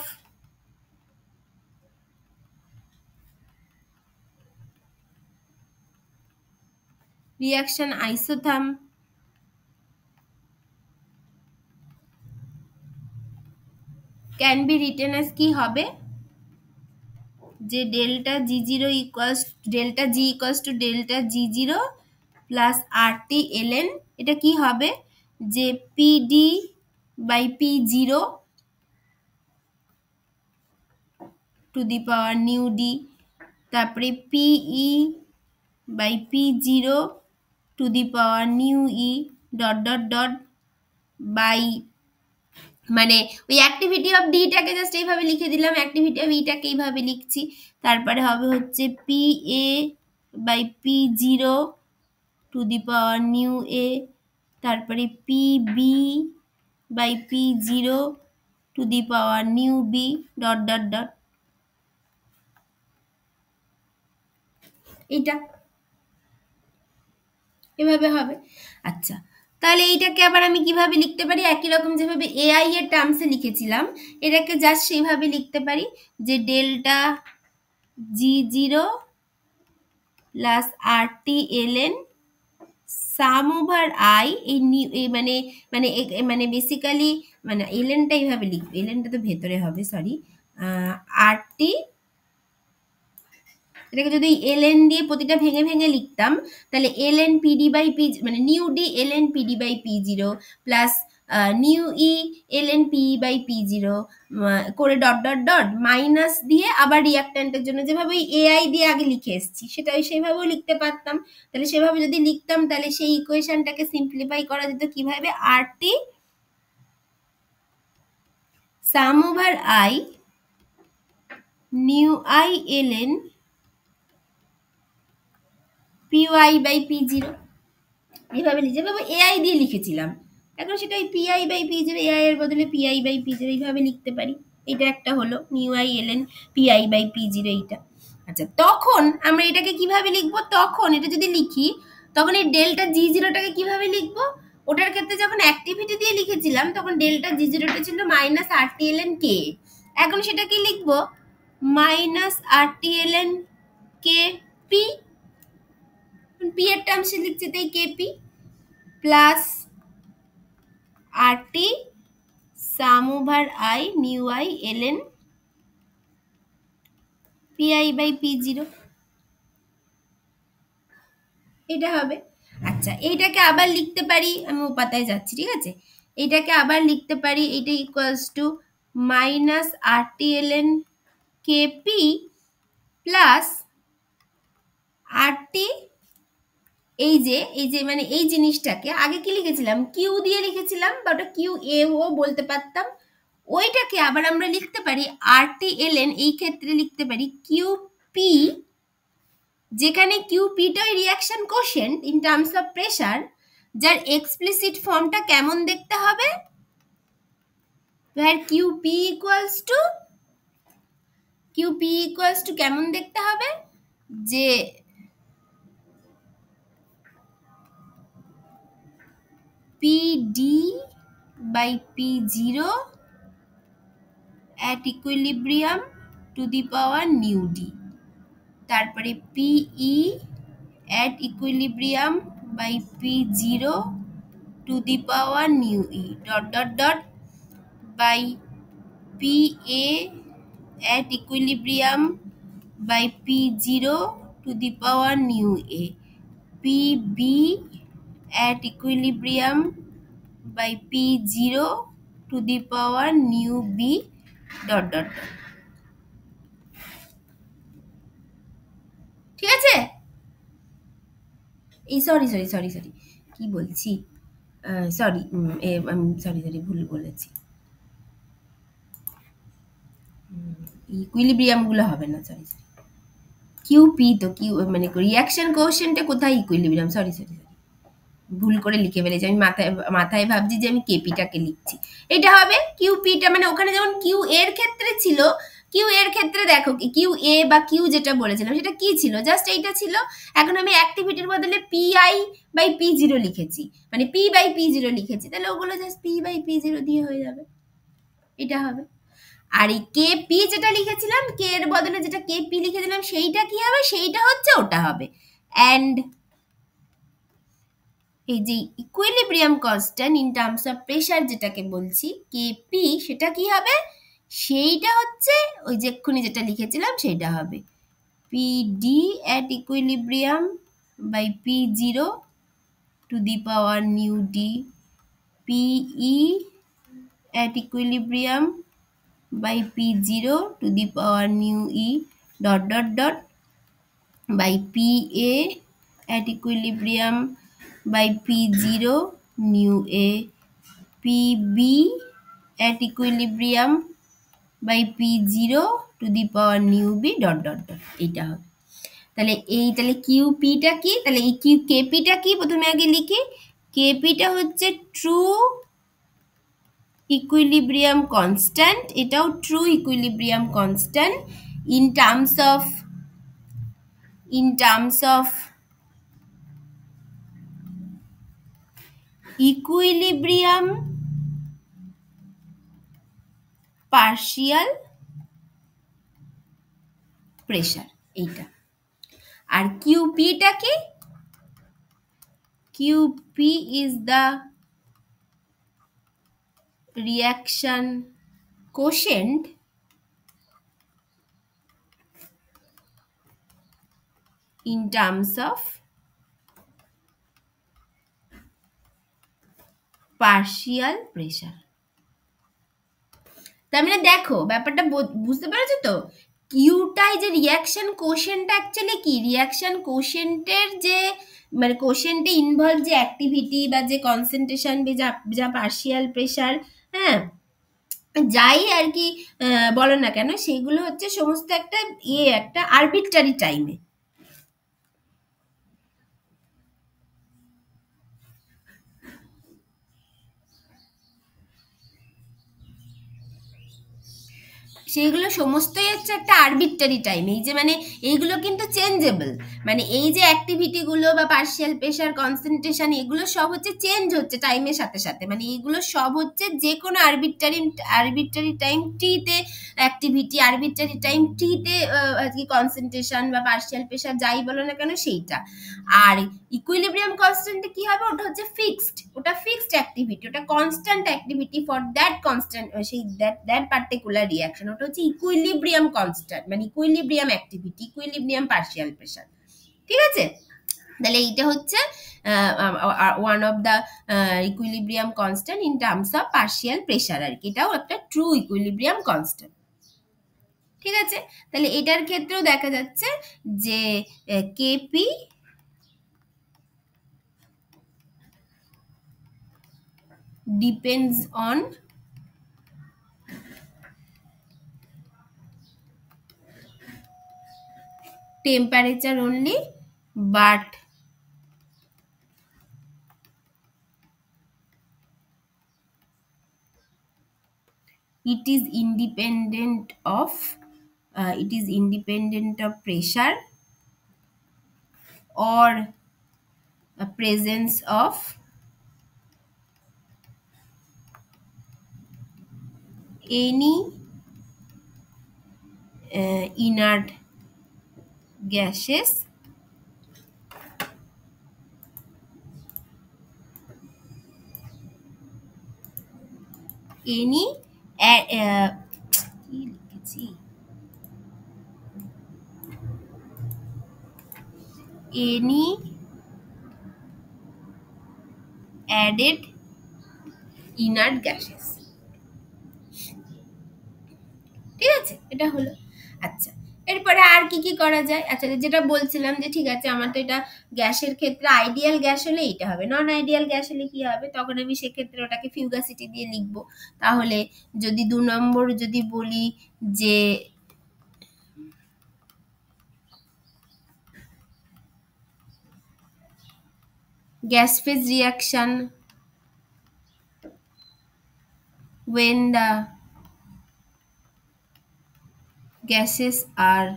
reaction isotherm can be written as কি হবে, যে delta G0 equals delta G equals to delta G0 plus RT ln, এটা কি হবে যে PD/P0 to the power nu D, তারপরে PE/P0 to the power nu E, dot dot dot by, মানে ওই অ্যাক্টিভিটি অফ ডিটাকে জাস্ট এইভাবে লিখে দিলাম, অ্যাক্টিভিটি অফ ইটাকে এইভাবে লিখছি। তারপরে হবে হচ্ছে P A by P zero to the power nu A, তারপরে P B by P zero to the power nu B dot dot dot, এইটা এভাবে হবে। আচ্ছা, তাহলে এইটাকে আবার আমি কিভাবে লিখতে পারি? একই রকম যেভাবে এআই এর টার্মসে লিখেছিলাম, এটাকে জাস্ট সেইভাবে লিখতে পারি যে delta G zero plus R T L N sum over I, এই মানে মানে মানে বেসিক্যালি মানে এলএনটা এইভাবে লিখবে, এলএনটা তো ভেতরে হবে, সরি, আর টি, এটাকে যদি এলএন দিয়ে প্রতিটা ভেঙে ভেঙে লিখতাম তাহলে এলএন পিডি বাই পি, মানে nu D LN PD by P zero plus nu E LN P by P zero করে ডট ডট ডট মাইনাস দিয়ে আবার রিয়াক্ট্যান্টের জন্য যেভাবে ওই এআই দিয়ে আগে লিখে এসেছি সেটা সেইভাবেও লিখতে পারতাম। তাহলে সেভাবে যদি লিখতাম তাহলে সেই ইকুয়েশনটাকে সিম্পলিফাই করা যেত কিভাবে, R T sum over I nu I LN PI by P zero, এইভাবে যেভাবে এআই দিয়ে লিখেছিলাম এখন সেটা ওই PI by P zero, AI এর বদলে পিআই বাই পি জিরো এইভাবে লিখতে পারি। এটা একটা হলো nu I LN PI by P zero এইটা। আচ্ছা, তখন আমরা এটাকে কিভাবে লিখবো? তখন এটা যদি লিখি তখন এই ডেল্টা জি জিরোটাকে কিভাবে লিখবো? ওটার ক্ষেত্রে যখন অ্যাক্টিভিটি দিয়ে লিখেছিলাম তখন ডেল্টা জি জিরোটা ছিল minus R T L N কে, এখন সেটা কি লিখবো? Minus R T L N K P, P এর টার্মসে লিখছে তাই K P plus R T sum over I nu I LN PI by P zero, এটা হবে। আচ্ছা, এইটাকে আবার লিখতে পারি, আমি ও পাতায় যাচ্ছি, ঠিক আছে, এইটাকে আবার লিখতে পারি, এটা equals to minus R T LN K P plus R T, এই যে মানে এই জিনিসটাকে আগে কি লিখেছিলাম? কিউ দিয়ে লিখেছিলাম, বা ওটা কিউ এ ও বলতে পারতাম, ওইটাকে আবার আমরা লিখতে পারি আর টি এল এন, এই ক্ষেত্রে লিখতে পারি কিউ পি, যেখানে কিউ পিটা ওই reaction quotient in terms of pressure, যার এক্সপ্লিসিট ফর্মটা কেমন দেখতে হবে? where qp equals to কেমন দেখতে হবে? যে pd by p0 at equilibrium to the power nu d, তারপরে pe at equilibrium by p0 to the power nu e dot dot dot by pa at equilibrium by p0 to the power nu a, pb at equilibrium by p0 to the power nu b dot dot dot, ঠিক আছে? এই sorry sorry sorry sorry কি বলছি, sorry আমি sorry ভুল বলেছি, equilibrium গুলো হবে না, সরি কিউপি তো কিউ মানে রিয়াকশন কোএফিসিয়েন্টে কোথায় ইকুইলিব্রিয়াম, সরি ভুল করে লিখে ফেলেছি আমি, মাথায় ভাবছি যে আমি কেপিটাকে লিখছি, এটা হবে কিউপিটা, মানে ওখানে যেমন কিউ এর ক্ষেত্রে ছিল, কিউ এর ক্ষেত্রে দেখো কিউ এ বা কিউ যেটা বলেছিলাম সেটা কি ছিল, জাস্ট এইটা ছিল। এখন আমি অ্যাক্টিভিটির বদলে পিআই বাই পি জিরো লিখেছি, মানে পি বাই পি জিরো লিখেছি, তাহলে ওগুলো just P by P zero দিয়ে হয়ে যাবে, এটা হবে। আর এই কে পি যেটা লিখেছিলাম, কে এর বদলে যেটা কে পি লিখে দিলাম, সেইটা কি হবে? সেইটা হচ্ছে ওটা হবে। অ্যান্ড এই যে equilibrium constant in terms of pressure যেটাকে বলছি কে পি, সেটা কি হবে? সেইটা হচ্ছে ওই যে এক্ষুনি যেটা লিখেছিলাম সেইটা হবে P D at equilibrium by P zero to the power nu D, P E at equilibrium by p0 to the power nu e dot dot dot by pa at equilibrium by p0 nu A Pb at equilibrium by P0 to the power nu B dot dot dot এইটা হবে। তাহলে কিউপিটা কি, তাহলে এই কেপিটা কি প্রথমে আগে লিখি। কেপিটা হচ্ছে ট্রু ইকুইলিব্রিয়াম কনস্ট্যান্ট, এটাও true equilibrium constant in terms of equilibrium partial pressure এইটা। আর কিউপিটা কি, QP is the reaction quotient in terms of partial pressure। তার মানে দেখো ব্যাপারটা বুঝতে পেরেছো তো, কিউটাই যে রিয়াকশন কোশেন্টটা অ্যাকচুয়ালি কি, রিয়াকশন কোশেন্টের যে মানে কোশেন্টে ইনভলভ যে অ্যাক্টিভিটি বা যে কনসেন্ট্রেশন বা যা পার্শিয়াল প্রেশার, হ্যাঁ যাই আর কি বলো না কেন, সেগুলো হচ্ছে সমস্ত একটা আরবিট্রারি টাইমে। সেইগুলো সমস্তই হচ্ছে একটা আরবিট্রারি টাইম। এই যে মানে এইগুলো কিন্তু চেঞ্জেবল, মানে এই যে অ্যাক্টিভিটিগুলো বা পার্শিয়াল প্রেশার কনসেন্ট্রেশন এগুলো সব হচ্ছে চেঞ্জ হচ্ছে টাইমের সাথে সাথে, মানে এইগুলো সব হচ্ছে যে কোনো আরবিট্রারি টাইম টিতে অ্যাক্টিভিটি, আরবিট্রারি টাইম টিতে আর কি কনসেন্ট্রেশন বা পার্শিয়াল প্রেশার যাই বলো না কেন সেইটা। আর ইকুইলিব্রিয়াম কনস্ট্যান্টে কি হবে, ওটা হচ্ছে ফিক্সড, ওটা ফিক্সড অ্যাক্টিভিটি, ওটা constant activity for that constant সেই দ্যাট পার্টিকুলার রিয়াকশন, ওটা হচ্ছে ইকুইলিব্রিয়াম কনস্ট্যান্ট মানে equilibrium activity, equilibrium partial pressure. ঠিক আছে, তাহলে এইটা হচ্ছে one of the equilibrium constant in terms of partial pressure আর কি, এটাও একটা ট্রু ইকুইলিব্রিয়াম কনস্ট্যান্ট। ঠিক আছে, তাহলে এটার ক্ষেত্রেও দেখা যাচ্ছে যে KP depends on temperature only, but it is independent of pressure or a presence of any inert gases any added inert gases। ঠিক আছে, এটা হলো। আচ্ছা, এরপরে আর কি কি করা যায়, আচ্ছা যেটা বলছিলাম যে ঠিক আছে আমার তো এটা গ্যাসের ক্ষেত্রে আইডিয়াল গ্যাস হলে এটা হবে, নন আইডিয়াল গ্যাস হলে কি হবে, তখন আমি সেক্ষেত্রে ওটাকে ফিউগাসিটি দিয়ে লিখবো। তাহলে যদি 2 নম্বর যদি বলি যে gas phase reaction when the gases are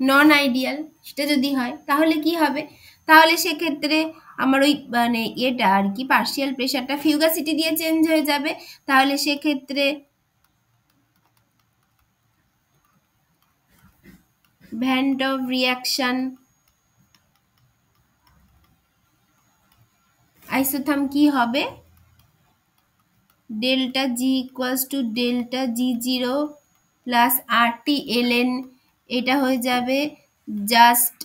non ideal, সেটা যদি হয় তাহলে কি হবে, তাহলে সেক্ষেত্রে আমার ওই মানে এটা আর কি পার্শিয়াল প্রেশারটা ফিউগাসিটি দিয়ে চেঞ্জ হয়ে যাবে। তাহলে সেক্ষেত্রে ভ্যান ডভ রিয়াকশন আইসোথার্ম কি হবে, delta G equals to delta G zero plus RT LN, এটা হয়ে যাবে just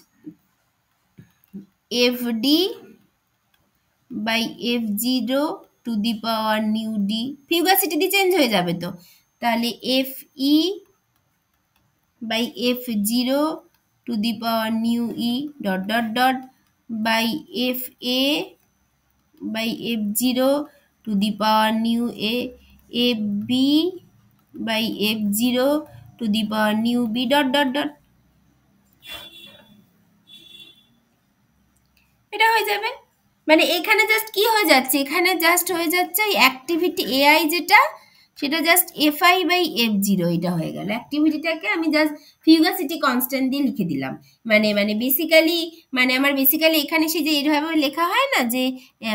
FD by F zero to the power nu D, fugacity দিয়ে চেঞ্জ হয়ে যাবে তো, তাহলে F E by F zero to the power nu E dot dot dot by F A by F zero to the power nu A, F B by F zero to the power nu B dot dot dot. এটা হয়ে যাবে। মানে এখানে just কি হয়ে যাচ্ছে, এখানে just হয়ে যাচ্ছে ওই অ্যাক্টিভিটি এআই যেটা, সেটা just F I by F zero এটা হয়ে গেল। অ্যাক্টিভিটিটাকে আমি জাস্ট ফিউগাসিটি কনস্ট্যান্ট দিয়ে লিখে দিলাম। মানে আমার বেসিক্যালি এখানে সেই যে এইভাবে লেখা হয় না যে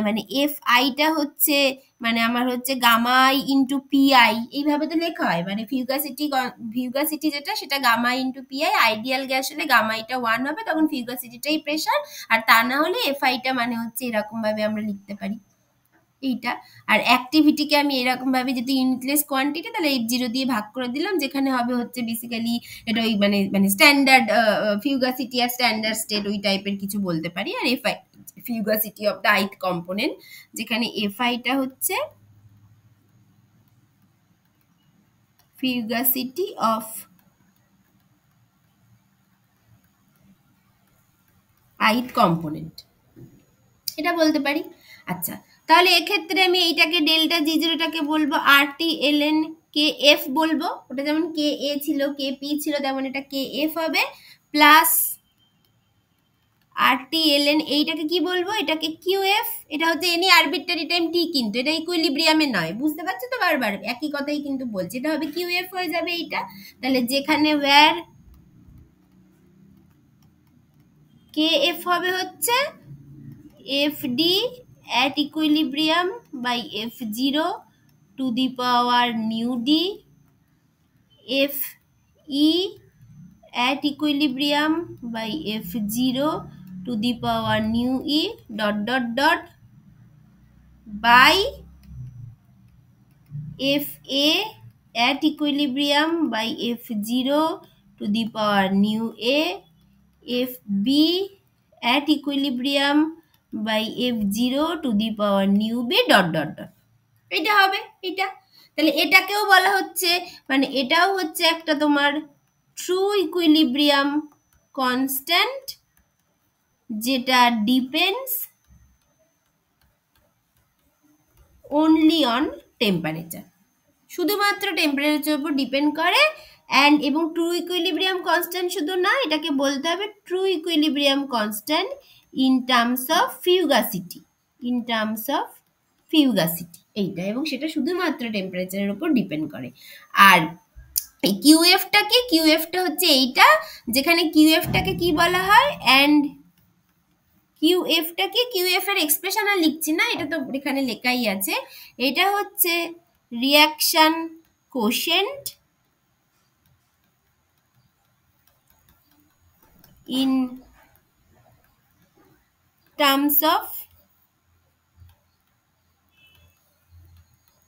মানে এফ আইটা হচ্ছে মানে আমার হচ্ছে gamma I into P I, এইভাবে তো লেখা হয়। মানে ফিউগাসিটি যেটা সেটা gamma into P I, ideal gas হলে গামা আইটা 1 হবে, তখন ফিউগাসিটিটাই প্রেশার, আর তা না হলে এফ আইটা মানে হচ্ছে এরকম ভাবে আমরা লিখতে পারি এইটা। আর অ্যাক্টিভিটিকে আমি এরকম ভাবে যদি ইউনিটলেস কোয়ান্টিটি, তাহলে এফ জিরো দিয়ে ভাগ করে দিলাম, যেখানে হবে হচ্ছে বেসিক্যালি এটা ওই মানে স্ট্যান্ডার্ড ফিউগাসিটি আর স্ট্যান্ডার্ড স্টেট ওই টাইপের কিছু বলতে পারি। আর F I fugacity of the ith component, যেখানে এফ আইটা হচ্ছে ফিউগাসিটি অফ আইথ কম্পোনেন্ট, এটা বলতে পারি। আচ্ছা, তাহলে এক্ষেত্রে আমি এইটাকে ডেল্টা জি জিরোটাকে বলবো আর T L N K F বলবো। ওটা যেমন কে এ ছিল কে পি ছিল, তেমন এটা কে এফ হবে, plus R T L N এইটাকে কি বলবো, এটাকে কিউ এফ। এটা হচ্ছে এনি আরবিট্রারি টাইম টি, কিন্তু এটা ইকুইলিব্রিয়ামে নয়, বুঝতে পারছো তো, বারবার একই কথাই কিন্তু বলছি। এটা হবে কিউ এফ হয়ে যাবে এইটা। তাহলে যেখানে ওয়্যার কে এফ হবে হচ্ছে F D at equilibrium by f0 to the power nu d, f e at equilibrium by f0 to the power nu e dot dot dot by f a at equilibrium by f0 to the power nu a, f b at equilibrium by f0 to the power nu b dot dot dot। এটা হবে এটা। তাহলে এটাকেও বলা হচ্ছে, মানে এটাও হচ্ছে একটা তোমার ট্রু ইকুইলিব্রিয়াম কনস্ট্যান্ট, যেটা ডিপেন্ডস অনলি অন টেম্পারেচার, শুধুমাত্র টেম্পারেচার উপর ডিপেন্ড করে। অ্যান্ড এবং ট্রু ইকুইলিব্রিয়াম কনস্ট্যান্ট শুধু না, এটাকে বলতে হবে true equilibrium constant in terms of fugacity, in terms of fugacity এইটা, এবং সেটা শুধুমাত্র টেম্পারেচারের উপর ডিপেন্ড করে। আর এই কিউএফটা কি, কিউএফটা হচ্ছে এইটা, যেখানে কিউএফটাকে কি বলা হয়, অ্যান্ড কিউএফটাকে, কিউএফ এর এক্সপ্রেশন আর লিখছি না, এটা তো এখানে লেখাই আছে। এটা হচ্ছে reaction quotient in terms of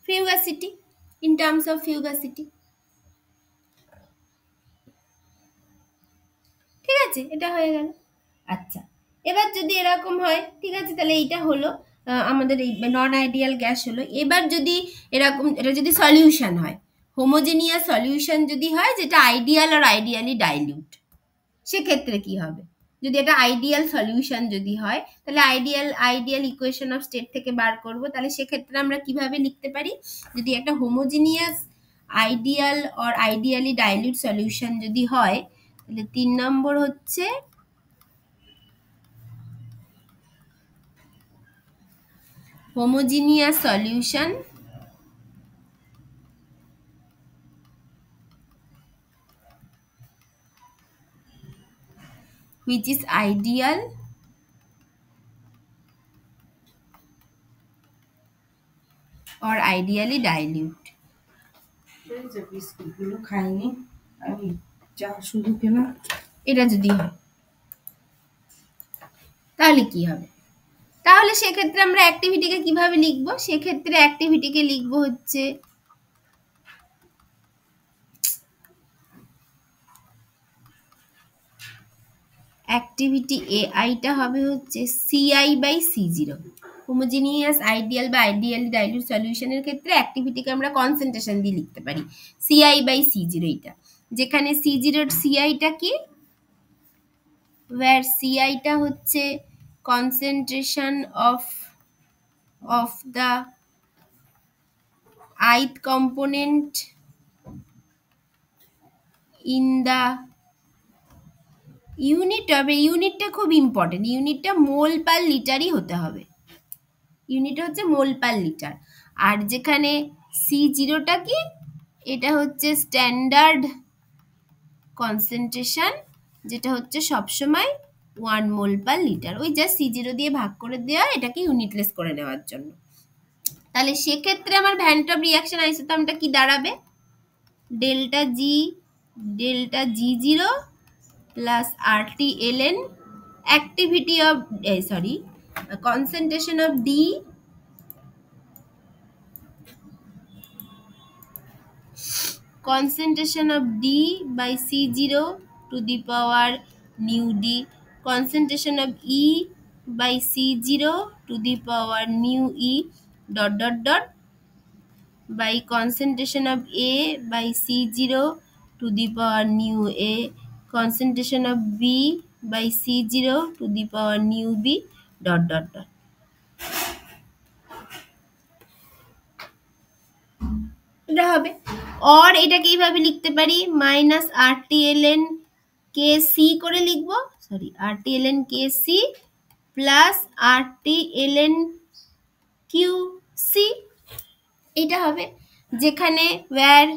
fugacity, in terms of fugacity, ঠিক আছে, এটা হয়ে গেল। আচ্ছা, এবার যদি এরকম হয়, ঠিক আছে, তাহলে এইটা হলো আমাদের এই নন আইডিয়াল গ্যাস হলো। এবার যদি এরকম, এটা যদি সলিউশন হয়, হোমোজেনিয়াস সলিউশন যদি হয়, যেটা আইডিয়াল আর আইডিয়ালি ডাইলিউট, সেক্ষেত্রে কি হবে? যদি এটা আইডিয়াল সলিউশন যদি হয়, তাহলে আইডিয়াল ইকুয়েশন অফ স্টেট থেকে বার করব। তাহলে সেক্ষেত্রে আমরা কিভাবে লিখতে পারি, যদি একটা homogeneous ideal or ideally dilute solution যদি হয়, তাহলে 3 নম্বর হচ্ছে homogeneous solution which is ideal or ideally dilute। বিস্কুটগুলো খাইনি আমি, চা শুধু খেলাম। এটা যদি হয় তাহলে কি হবে? তাহলে সেক্ষেত্রে আমরা অ্যাক্টিভিটিকে কিভাবে লিখবো? সেক্ষেত্রে অ্যাক্টিভিটিকে লিখবো হচ্ছে অ্যাক্টিভিটি এ আইটা হবে হচ্ছে CI by C zero. Homogeneous ideal বা আইডিয়ালি ডাইলিউট সলিউশনের ক্ষেত্রে অ্যাক্টিভিটিকে আমরা কনসেন্ট্রেশন দিয়ে লিখতে পারি সিআই বাই সি জিরো, এটা যেখানে সি জিরোর সিআইটা কি, ওয়্যার সিআইটা হচ্ছে concentration of the ith component in the unit হবে, ইউনিটটা খুব ইম্পর্টেন্ট, ইউনিটটা মোল পার লিটারই হতে হবে, ইউনিট হচ্ছে মোল পার লিটার। আর যেখানে C0টা কি, এটা হচ্ছে স্ট্যান্ডার্ড কনসেন্ট্রেশন, যেটা হচ্ছে সবসময় 1 মোল পার লিটার, ওই জাস্ট C0 দিয়ে ভাগ করে দেওয়া, এটাকে ইউনিটলেস করে নেওয়ার জন্য। তাহলে সেক্ষেত্রে আমার ভ্যান টপ রিয়াকশন আইসোটোপটা কি দাঁড়াবে, delta G0 plus RT-ln activity of concentration of D by C0 to the power nu D, concentration of E by C0 to the power nu E dot dot dot by concentration of A by C0 to the power nu A, concentration of B by C0 to the power nu B dot dot dot. এটা হবে। और এটাকে এইভাবে লিখতে পারি minus RT-ln KC করে লিখবো, sorry RT-ln KC plus RT-ln QC, এটা হবে, যেখানে where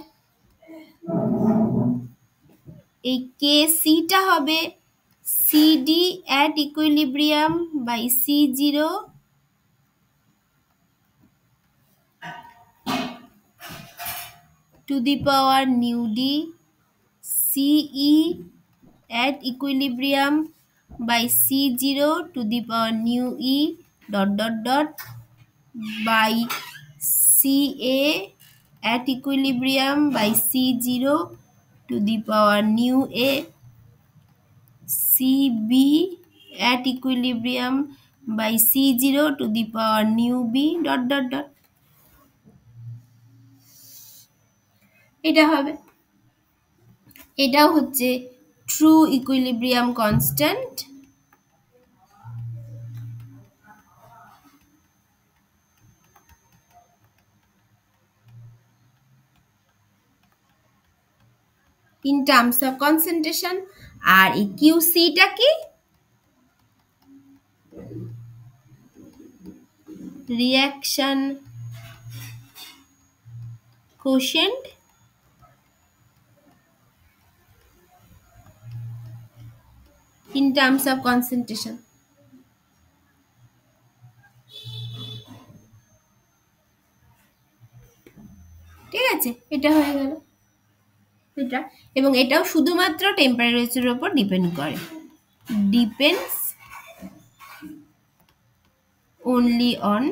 এই KCটা হবে CD at equilibrium by C0 to the power nu D, CE at equilibrium by C0 to the power nu E dot dot dot by CA at equilibrium by C0 to the power nu A, CB at equilibrium by C0 to the power nu B dot dot dot, এটা হবে। এটাও হচ্ছে true equilibrium constant, in terms of concentration। আর এই QCটা কি, reaction quotient in terms of concentration। ঠিক আছে, এটা হয়ে গেল এটা, এবং এটাও শুধুমাত্র টেম্পারেচারের উপর ডিপেন্ড করে, ডিপেন্ডস only on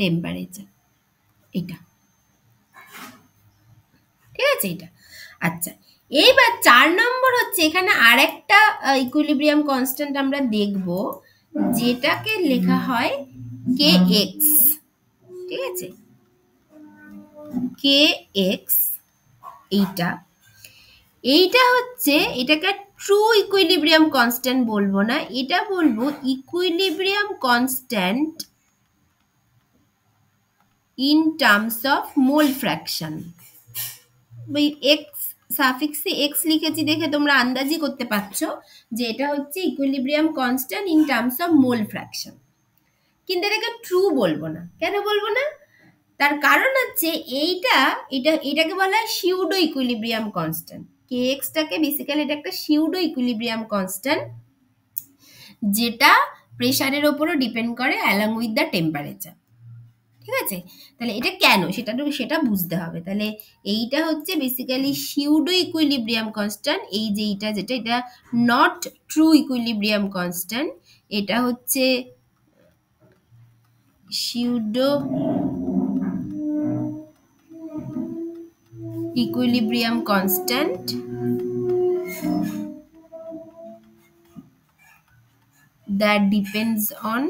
temperature, এটা ঠিক আছে এটা। আচ্ছা, এইবার 4 নম্বর হচ্ছে, এখানে আরেকটা ইকুইলিব্রিয়াম কনস্ট্যান্ট আমরা দেখব, যেটাকে লেখা হয় Kx, ঠিক আছে, Kx, এইটা হচ্ছে, এটাকে ট্রু ইকুইলিব্রিয়াম কনস্ট্যান্ট বলবো না, এটা বলবো equilibrium constant in terms of mole fraction. ওই এক্স সাফিক্সে এক্স লিখেছি দেখে তোমরা আন্দাজই করতে পারছো যে এটা হচ্ছে equilibrium constant in terms of mole fraction, কিন্তু এটাকে ট্রু বলবো না। কেন বলবো না, তার কারণ হচ্ছে এটাকে বলা হয় সিউডো ইকুইলিব্রিয়াম কনস্ট্যান্ট। Kx-টাকে বেসিক্যালি এটা একটা সিউডো ইকুইলিব্রিয়াম কনস্ট্যান্ট, যেটা প্রেসারের ওপরও ডিপেন্ড করে অ্যালং উইথ দ্য টেম্পারেচার। ঠিক আছে, তাহলে এটা কেন সেটা বুঝতে হবে। তাহলে এইটা হচ্ছে বেসিক্যালি সিউডো ইকুইলিব্রিয়াম কনস্ট্যান্ট, এই যে যেটা এটা নট ট্রু ইকুইলিব্রিয়াম কনস্ট্যান্ট, এটা হচ্ছে pseudo equilibrium constant that depends on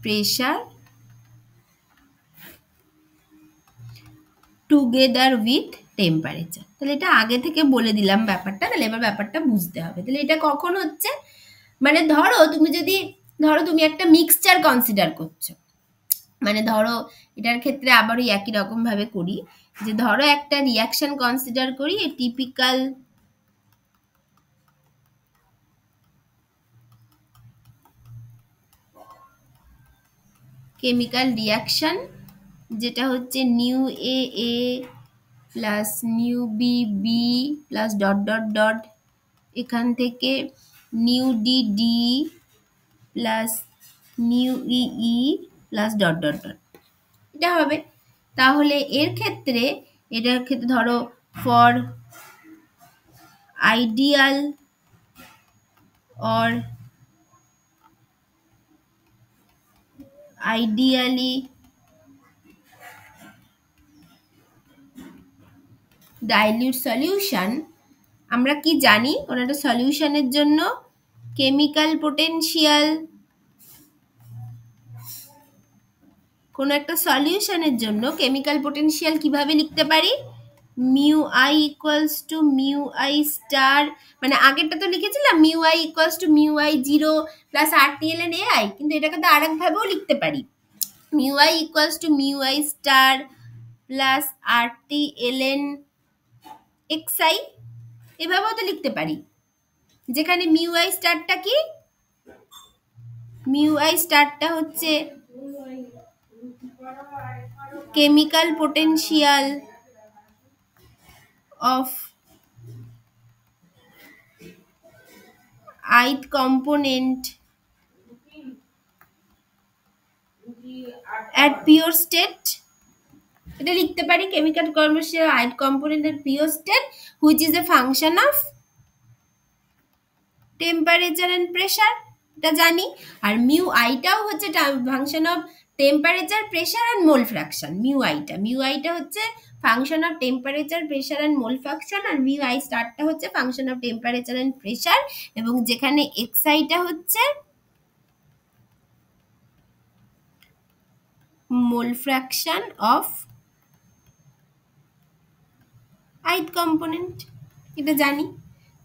pressure together with temperature. তাহলে এটা আগে থেকে বলে দিলাম ব্যাপারটা, তাহলে এবার ব্যাপারটা বুঝতে হবে। তাহলে এটা কখন হচ্ছে, মানে ধরো তুমি একটা মিক্সচার কনসিডার করছো, মানে ধরো এটার ক্ষেত্রে আবার ওই একই রকম ভাবে করি, যে ধরো একটা রিয়াকশন কনসিডার করি, এ টিপিক্যাল কেমিক্যাল রিয়াকশন, যেটা হচ্ছে nu A A plus nu B B plus dot dot dot, এখান থেকে nu D D plus nu E E plus dot dot dot, এটা হবে। তাহলে এটার ক্ষেত্রে ধরো for ideal or ideally dilute solution, আমরা কি জানি কোন একটা সলিউশনের জন্য কেমিক্যাল পোটেনশিয়াল, কোন একটা সলিউশনের জন্য কেমিক্যাল পোটেনশিয়াল কিভাবে লিখতে পারি, mu I equals two mu I star, মানে আগেরটা তো লিখেছিলাম mu I equals two mu I zero plus RT ln AI, কিন্তু এটাকে তো আরেক ভাবেও লিখতে পারি, mu I equals two mu I star plus RT ln XI, এভাবেও তো লিখতে পারি, যেখানে মিউ আই স্টারটা কি, মিউ আই স্টারটা হচ্ছে chemical potential of ith component at pure state, এটা লিখতে পারি chemical potential ith component at pure state which is a function of temperature and pressure, এটা জানি। আর মিউ আইটাও হচ্ছে function of temperature pressure and mole fraction, mu আইটা হচ্ছে function of temperature pressure and mole fraction, আর mu I স্টারটা হচ্ছে function of temperature and pressure, এবং যেখানে এক্সআইটা হচ্ছে mole fraction of ith component, এটা জানি।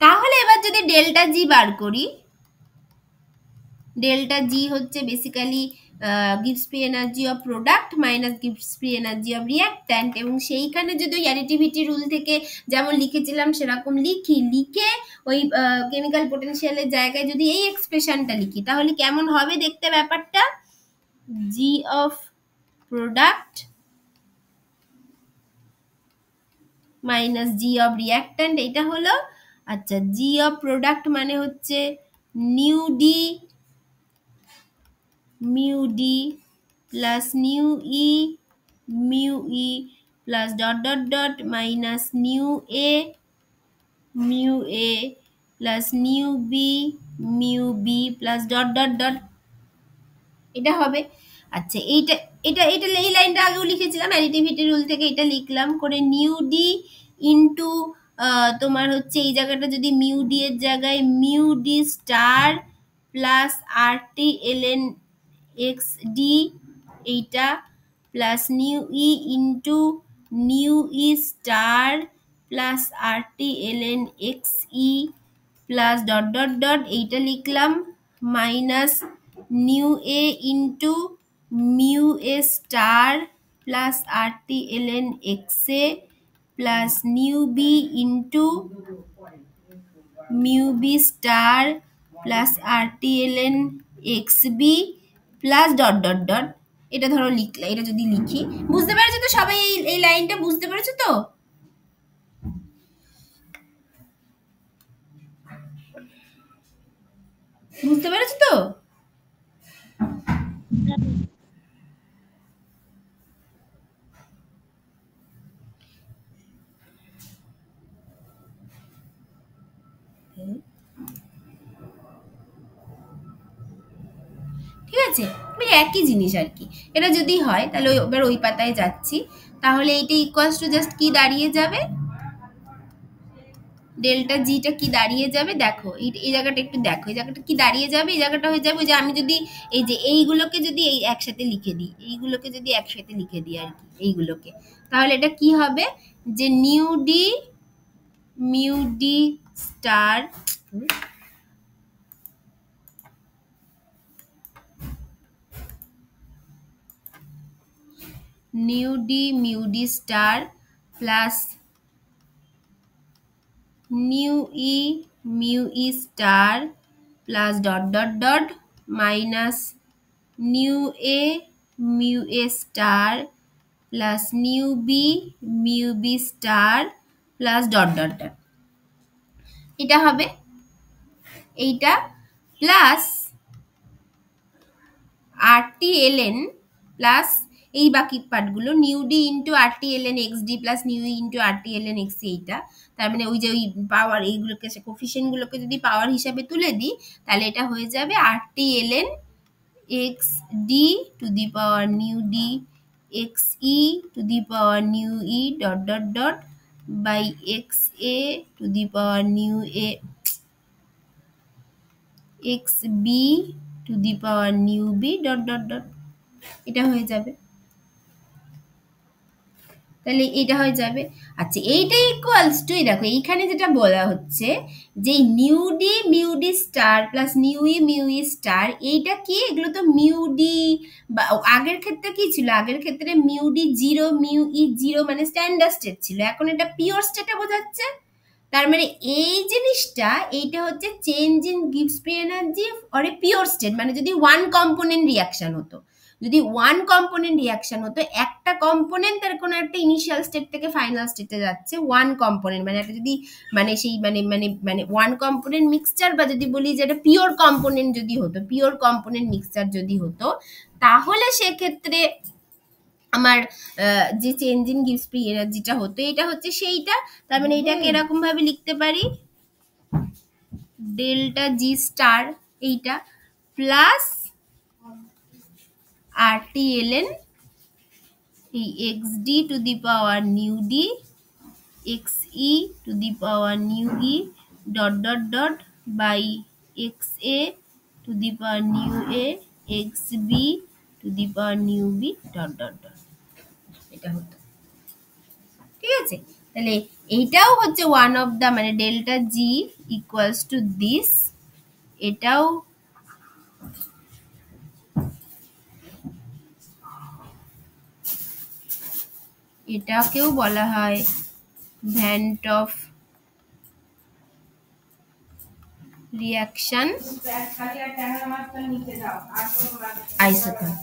তাহলে এবার যদি ডেল্টা জি বার করি, ডেল্টা জি হচ্ছে basically gives free energy of product minus gives free energy of reactant, এবং সেইখানে যদি ওই অ্যাডিটিভিটি রুল থেকে যেমন লিখেছিলাম সেরকম লিখে ওই কেমিক্যাল পোটেনশিয়ালের জায়গায় যদি এই এক্সপ্রেশনটা লিখি, তাহলে কেমন হবে দেখতে ব্যাপারটা, G of product minus G of reactant, এটা হলো। আচ্ছা, জি অফ প্রোডাক্ট মানে হচ্ছে nu D mu D plus nu E mu E plus dot dot dot minus nu A mu A plus nu B mu B plus dot dot dot, এটা হবে। আচ্ছা, এইটা এটা এটা এই লাইনটা আগেও লিখেছিলাম অ্যাডিটিভিটি রুল থেকে, এটা লিখলাম করে নিউ ডি ইন্টু তোমার হচ্ছে এই জায়গাটা যদি মিউ ডি এর জায়গায় mu D star plus RT ln XD, এইটা plus nu E into nu E star plus RT ln XE plus dot dot dot, এইটা লিখলাম minus nu A into mu A star plus RT ln XA plus nu B into mu B star plus RT ln XB plus dot dot dot, এটা ধরো লিখলে, এটা যদি লিখি, বুঝতে পেরেছো তো সবাই? এই লাইনটা বুঝতে পেরেছো তো? বুঝতে পেরেছো তো? ঠিক আছে, একই জিনিস আর কি। এটা যদি হয় তাহলে এবার ওই পাতায় যাচ্ছি, তাহলে এইটা ইকুয়ালস টু জাস্ট কি দাঁড়িয়ে যাবে, ডেল্টা জিটা কি দাঁড়িয়ে যাবে, দেখো এই জায়গাটা একটু দেখো, এই জায়গাটা কি দাঁড়িয়ে যাবে, এই জায়গাটা হয়ে যাবে যে আমি যদি এই যে এইগুলোকে যদি একসাথে লিখে দিই, এইগুলোকে যদি একসাথে লিখে দিই আর কি এইগুলোকে, তাহলে এটা কি হবে, যে nu D mu D star nu D mu D star plus nu E mu E star plus dot dot dot minus nu A mu A star plus nu B mu B star plus dot dot dot, এটা হবে এইটা plus RTLN plus এই বাকি পার্টগুলো nu D into RTLN XD plus nu E into RTLN XC, এইটা তার মানে ওই যে ওই পাওয়ার এইগুলোকে কোফিশিয়েন্টগুলোকে যদি পাওয়ার হিসাবে তুলে দিই তাহলে এটা হয়ে যাবে RTLN XD to the power nu D XE to the power nu E dot dot dot by XA to the power nu A XB to the power nu B dot dot dot, এটা হয়ে যাবে। তাহলে এটা হয়ে যাবে। আচ্ছা, এইটা equals two দেখো এইখানে যেটা বলা হচ্ছে যে nu D star plus nu E star, এইটা কি, এগুলো তো মিউ ডি বা আগের ক্ষেত্রে কি ছিল, আগের ক্ষেত্রে mu D zero mu E zero মানে স্ট্যান্ডার্ড স্টেট ছিল, এখন এটা পিওর স্টেটে বোঝাচ্ছে। তার মানে এই জিনিসটা এইটা হচ্ছে চেঞ্জ ইন গিভস free energy or a pure state, মানে যদি ওয়ান কম্পোনেন্ট রিয়াকশন হতো, যদি ওয়ান কম্পোনেন্ট রিয়াকশন হতো, একটা কম্পোনেন্ট তার কোনো একটা ইনিশিয়াল স্টেট থেকে ফাইনাল স্টেটে যাচ্ছে, ওয়ান কম্পোনেন্ট মানে একটা যদি মানে সেই মানে মানে মানে ওয়ান কম্পোনেন্ট মিক্সচার, বা যদি বলি যে এটা পিওর কম্পোনেন্ট যদি হতো, পিওর কম্পোনেন্ট মিক্সচার যদি হতো, তাহলে সেক্ষেত্রে আমার যে চেঞ্জ ইন গিভস ফ্রি এনার্জিটা হতো এটা হচ্ছে সেইটা। তার মানে এটাকে এরকম ভাবে লিখতে পারি ডেল্টা জি স্টার এইটা প্লাস RTLN এই XD to the power nu D XE to the power nu E dot dot dot by XA to the power nu A XB to the power nu B dot dot dot, এটা হতো। ঠিক আছে, তাহলে এইটাও হচ্ছে one of the মানে delta G equals to this, এটাও এটাকেও বলা হয় ভ্যান্ট অফ রিয়াকশন আইসোথর্ম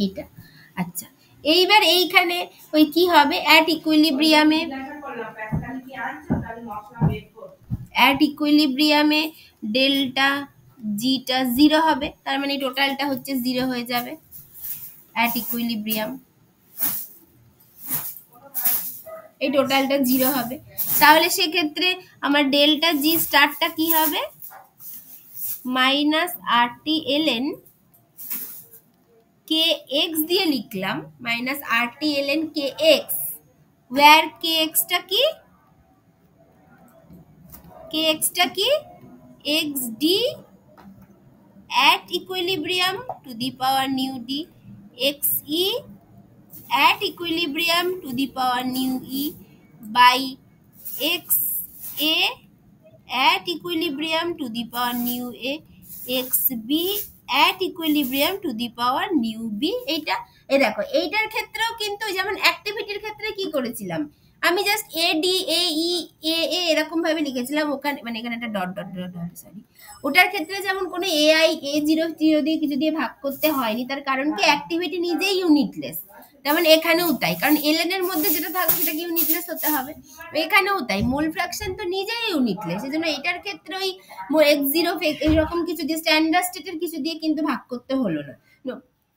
এটা। আচ্ছা, এইবার এইখানে ওই কি হবে অ্যাট ইকুইলিব্রিয়ামে ডেল্টা জিটা জিরো হবে, তার মানে টোটালটা হচ্ছে জিরো হয়ে যাবে অ্যাট ইকুইলিব্রিয়াম, এই টোটালটা জিরো হবে। তাহলে সেক্ষেত্রে আমার ডেল্টা জি স্টারটা কি হবে মাইনাস RTLN KX দিয়ে লিখলাম minus RTLN KX, where KX টা কি, KX টা কি XD at equilibrium to the power nu D, XE at equilibrium to the power nu E by XA at equilibrium to the power nu A, XB at equilibrium to the power nu B। এইটা এই দেখো এইটার ক্ষেত্রেও কিন্তু যেমন অ্যাক্টিভিটির ক্ষেত্রে কি করেছিলাম, আমি জাস্ট AD AE AA এরকম ভাবে লিখেছিলাম, ওখানে মানে এখানে একটা dot dot dot dot sorry, ওটার ক্ষেত্রে যেমন কোনো AI A0 দিয়ে কিছু দিয়ে ভাগ করতে হয়নি, তার কারণ কি অ্যাক্টিভিটি নিজেই ইউনিটলেস, তেমন এখানেও তাই, কারণ এলএন এর মধ্যে যেটা থাকবে সেটা কি ইউনিটলেস হতে হবে, এখানেও তাই, মোল ফ্র্যাকশন তো নিজেই ইউনিটলেস, সেজন্য এটার ক্ষেত্রে ওই x0 এইরকম কিছু দিয়ে স্ট্যান্ডার্ড স্টেটের কিছু দিয়ে কিন্তু ভাগ করতে হলো না,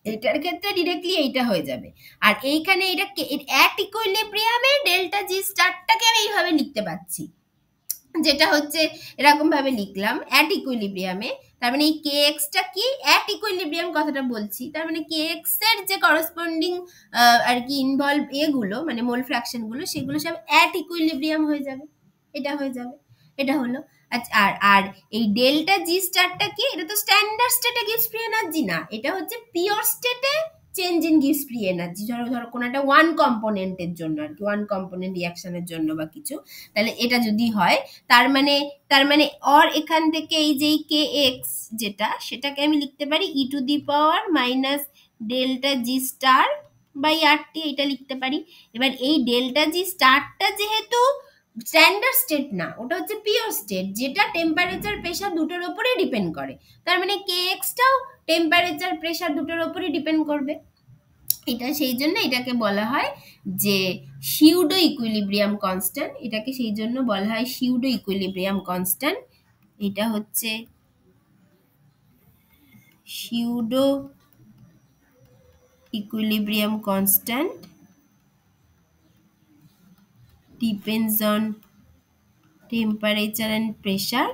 এটার ক্ষেত্রে ডিরেক্টলি এইটা হয়ে যাবে। আর এইখানে এটা অ্যাট ইকুইলিব্রিয়ামে ডেল্টা জি স্টারটাকে আমি এইভাবে লিখতে পাচ্ছি, যেটা হচ্ছে এরকম ভাবে লিখলাম অ্যাট ইকুইলিব্রিয়ামে, তার মানে এই KX টা কি অ্যাট ইকুইলিব্রিয়াম কথাটা বলছি, তার মানে KX এর যে করসপন্ডিং আর কি ইনভলভ এগুলো মানে মোল ফ্র্যাকশন গুলো সেগুলো সব অ্যাট ইকুইলিব্রিয়াম হয়ে যাবে, এটা হয়ে যাবে, এটা হলো। আচ্ছা, আর আর এই ডেল্টা জি স্টারটা কি, এটা তো স্ট্যান্ডার্ড স্টেটে গিভস ফ্রি এনার্জি না, এটা হচ্ছে পিওর স্টেটে চেঞ্জ ইন গিভস ফ্রি এনার্জি, ধরো কোনো একটা ওয়ান কম্পোনেন্টের জন্য আর কি, ওয়ান কম্পোনেন্ট রিয়াকশনের জন্য বা কিছু, তাহলে এটা যদি হয় তার মানে অর এখান থেকে এই যে কে এক্স যেটা, সেটাকে আমি লিখতে পারি E to the power minus delta G star by R T, এটা লিখতে পারি। এবার এই ডেল্টা জি স্টারটা যেহেতু স্ট্যান্ডার্ড স্টেট না, ওটা হচ্ছে পিওর স্টেট, যেটা টেম্পারেচার প্রেশার দুটোর উপরে ডিপেন্ড করে, তার মানে কে এক্সটাও টেম্পারেচার প্রেশার দুটোর উপরে ডিপেন্ড করবে। এটা সেই জন্য এটাকে বলা হয় যে সিউডো ইকুইলিব্রিয়াম কনস্ট্যান্ট, এটাকে সেই জন্য বলা হয় সিউডো ইকুইলিব্রিয়াম কনস্ট্যান্ট। এটা হচ্ছে pseudo equilibrium constant depends on temperature and pressure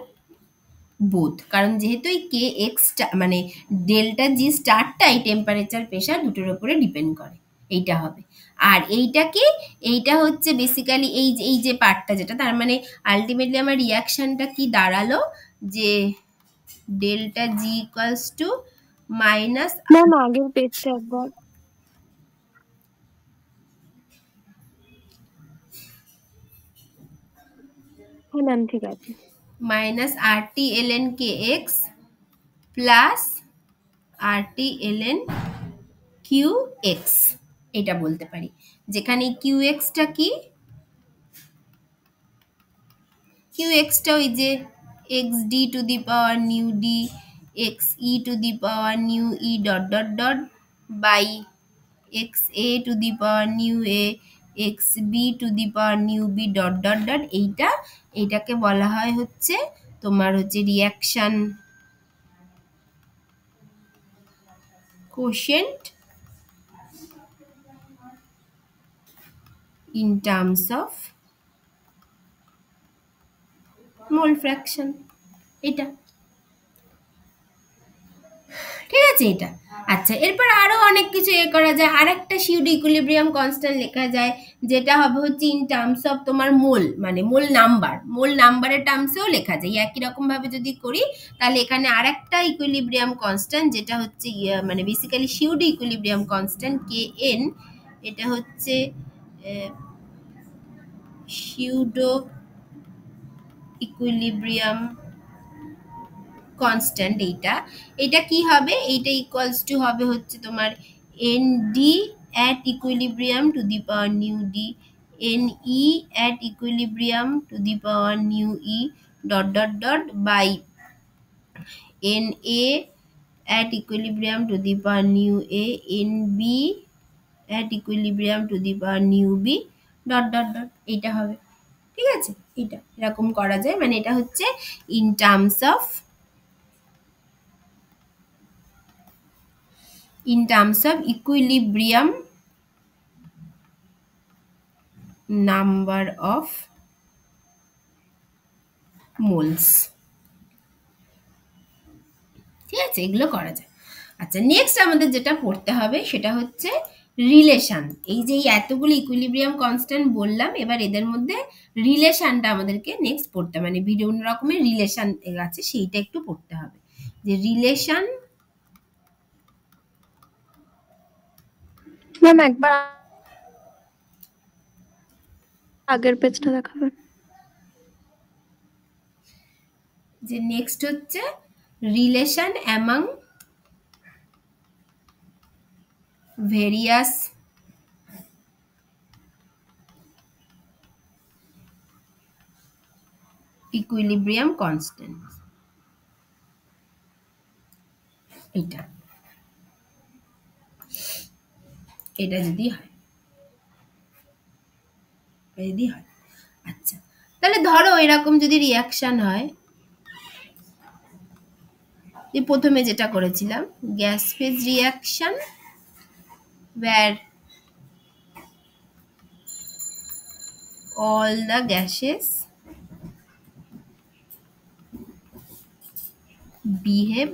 both, কারণ যেহেতু এই কে এক্সটা মানে ডেল্টা জি স্টারটাই টেম্পারেচার প্রেশার দুটোর উপরে ডিপেন্ড করে, এইটা হবে। আর এইটা কি, এইটা হচ্ছে বেসিক্যালি এই যে পার্টটা যেটা, তার মানে আলটিমেটলি আমার রিয়াকশনটা কি দাঁড়ালো যে delta G equals to minus, ma'am আগের পেজটা একবার। হ্যাঁ ম্যাম ঠিক আছে। Minus R T L N K X plus R T L N Q X, এটা বলতে পারি, যেখানে কিউ এক্সটা কি, কিউ এক্সটা ওই যে X D to the power nu D X E to the power nu E dot dot dot by X A to the power nu A X B to the power nu B dot dot dot, এইটাকে বলা হয় হচ্ছে তোমার হচ্ছে reaction quotient in terms of mole fraction, এটা ঠিক আছে এটা। আচ্ছা, এরপর আরো অনেক কিছু করা যায়, আরেকটা সিউডো ইকুইলিব্রিয়াম কনস্ট্যান্ট লেখা যায়, যেটা হবে হচ্ছে ইন টার্মস অফ তোমার মোল, মানে মোল নাম্বারের টার্মসেও লেখা যায়। একই রকম ভাবে যদি করি তাহলে এখানে আরেকটা ইকুইলিব্রিয়াম কনস্ট্যান্ট যেটা হচ্ছে মানে basically pseudo equilibrium constant K N, এটা হচ্ছে সিউডো ইকুইলিব্রিয়াম কনস্ট্যান্ট। এইটা কি হবে, এইটা ইকুয়ালস টু হবে হচ্ছে তোমার N D at equilibrium to the power nu D N E at equilibrium to the power nu E dot dot dot by N A at equilibrium to the power nu A N B at equilibrium to the power nu B dot dot dot, এইটা হবে। ঠিক আছে, এটা এরকম করা যায়, মানে এটা হচ্ছে in terms of equilibrium number of moles, ঠিক আছে, এগুলো করা যায়। আচ্ছা, নেক্সট আমাদের যেটা পড়তে হবে সেটা হচ্ছে রিলেশন। এই যে এতগুলো ইকুইলিব্রিয়াম কনস্ট্যান্ট বললাম, এবার এদের মধ্যে রিলেশনটা আমাদেরকে নেক্সট পড়তে হবে, মানে বিভিন্ন রকমের রিলেশন আছে সেইটা একটু পড়তে হবে, যে রিলেশন। ম্যাম একবার আগের পেজটা দেখাবেন। যে নেক্সট হচ্ছে relation among various equilibrium constant, এটা যদি হয়, আচ্ছা, তাহলে ধরো এরকম যদি রিয়াকশন হয়, যে প্রথমে যেটা করেছিলাম gas phase reaction where all the gases behave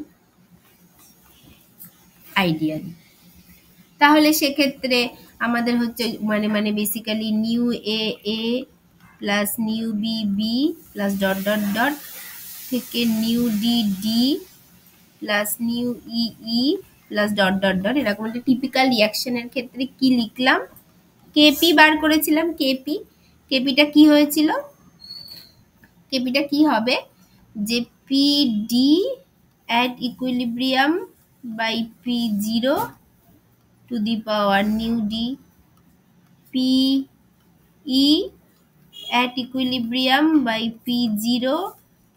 ideally, তাহলে সেক্ষেত্রে আমাদের হচ্ছে মানে basically nu A A plus nu B B plus dot dot dot থেকে nu D D plus nu E E plus dot dot dot, এরকম একটা typical রিয়াকশনের ক্ষেত্রে কি লিখলাম, কেপি বার করেছিলাম। কেপিটা কি হয়েছিল, কেপিটা কি হবে যে PD at equilibrium by p0 to the power nu d, pe at equilibrium by p0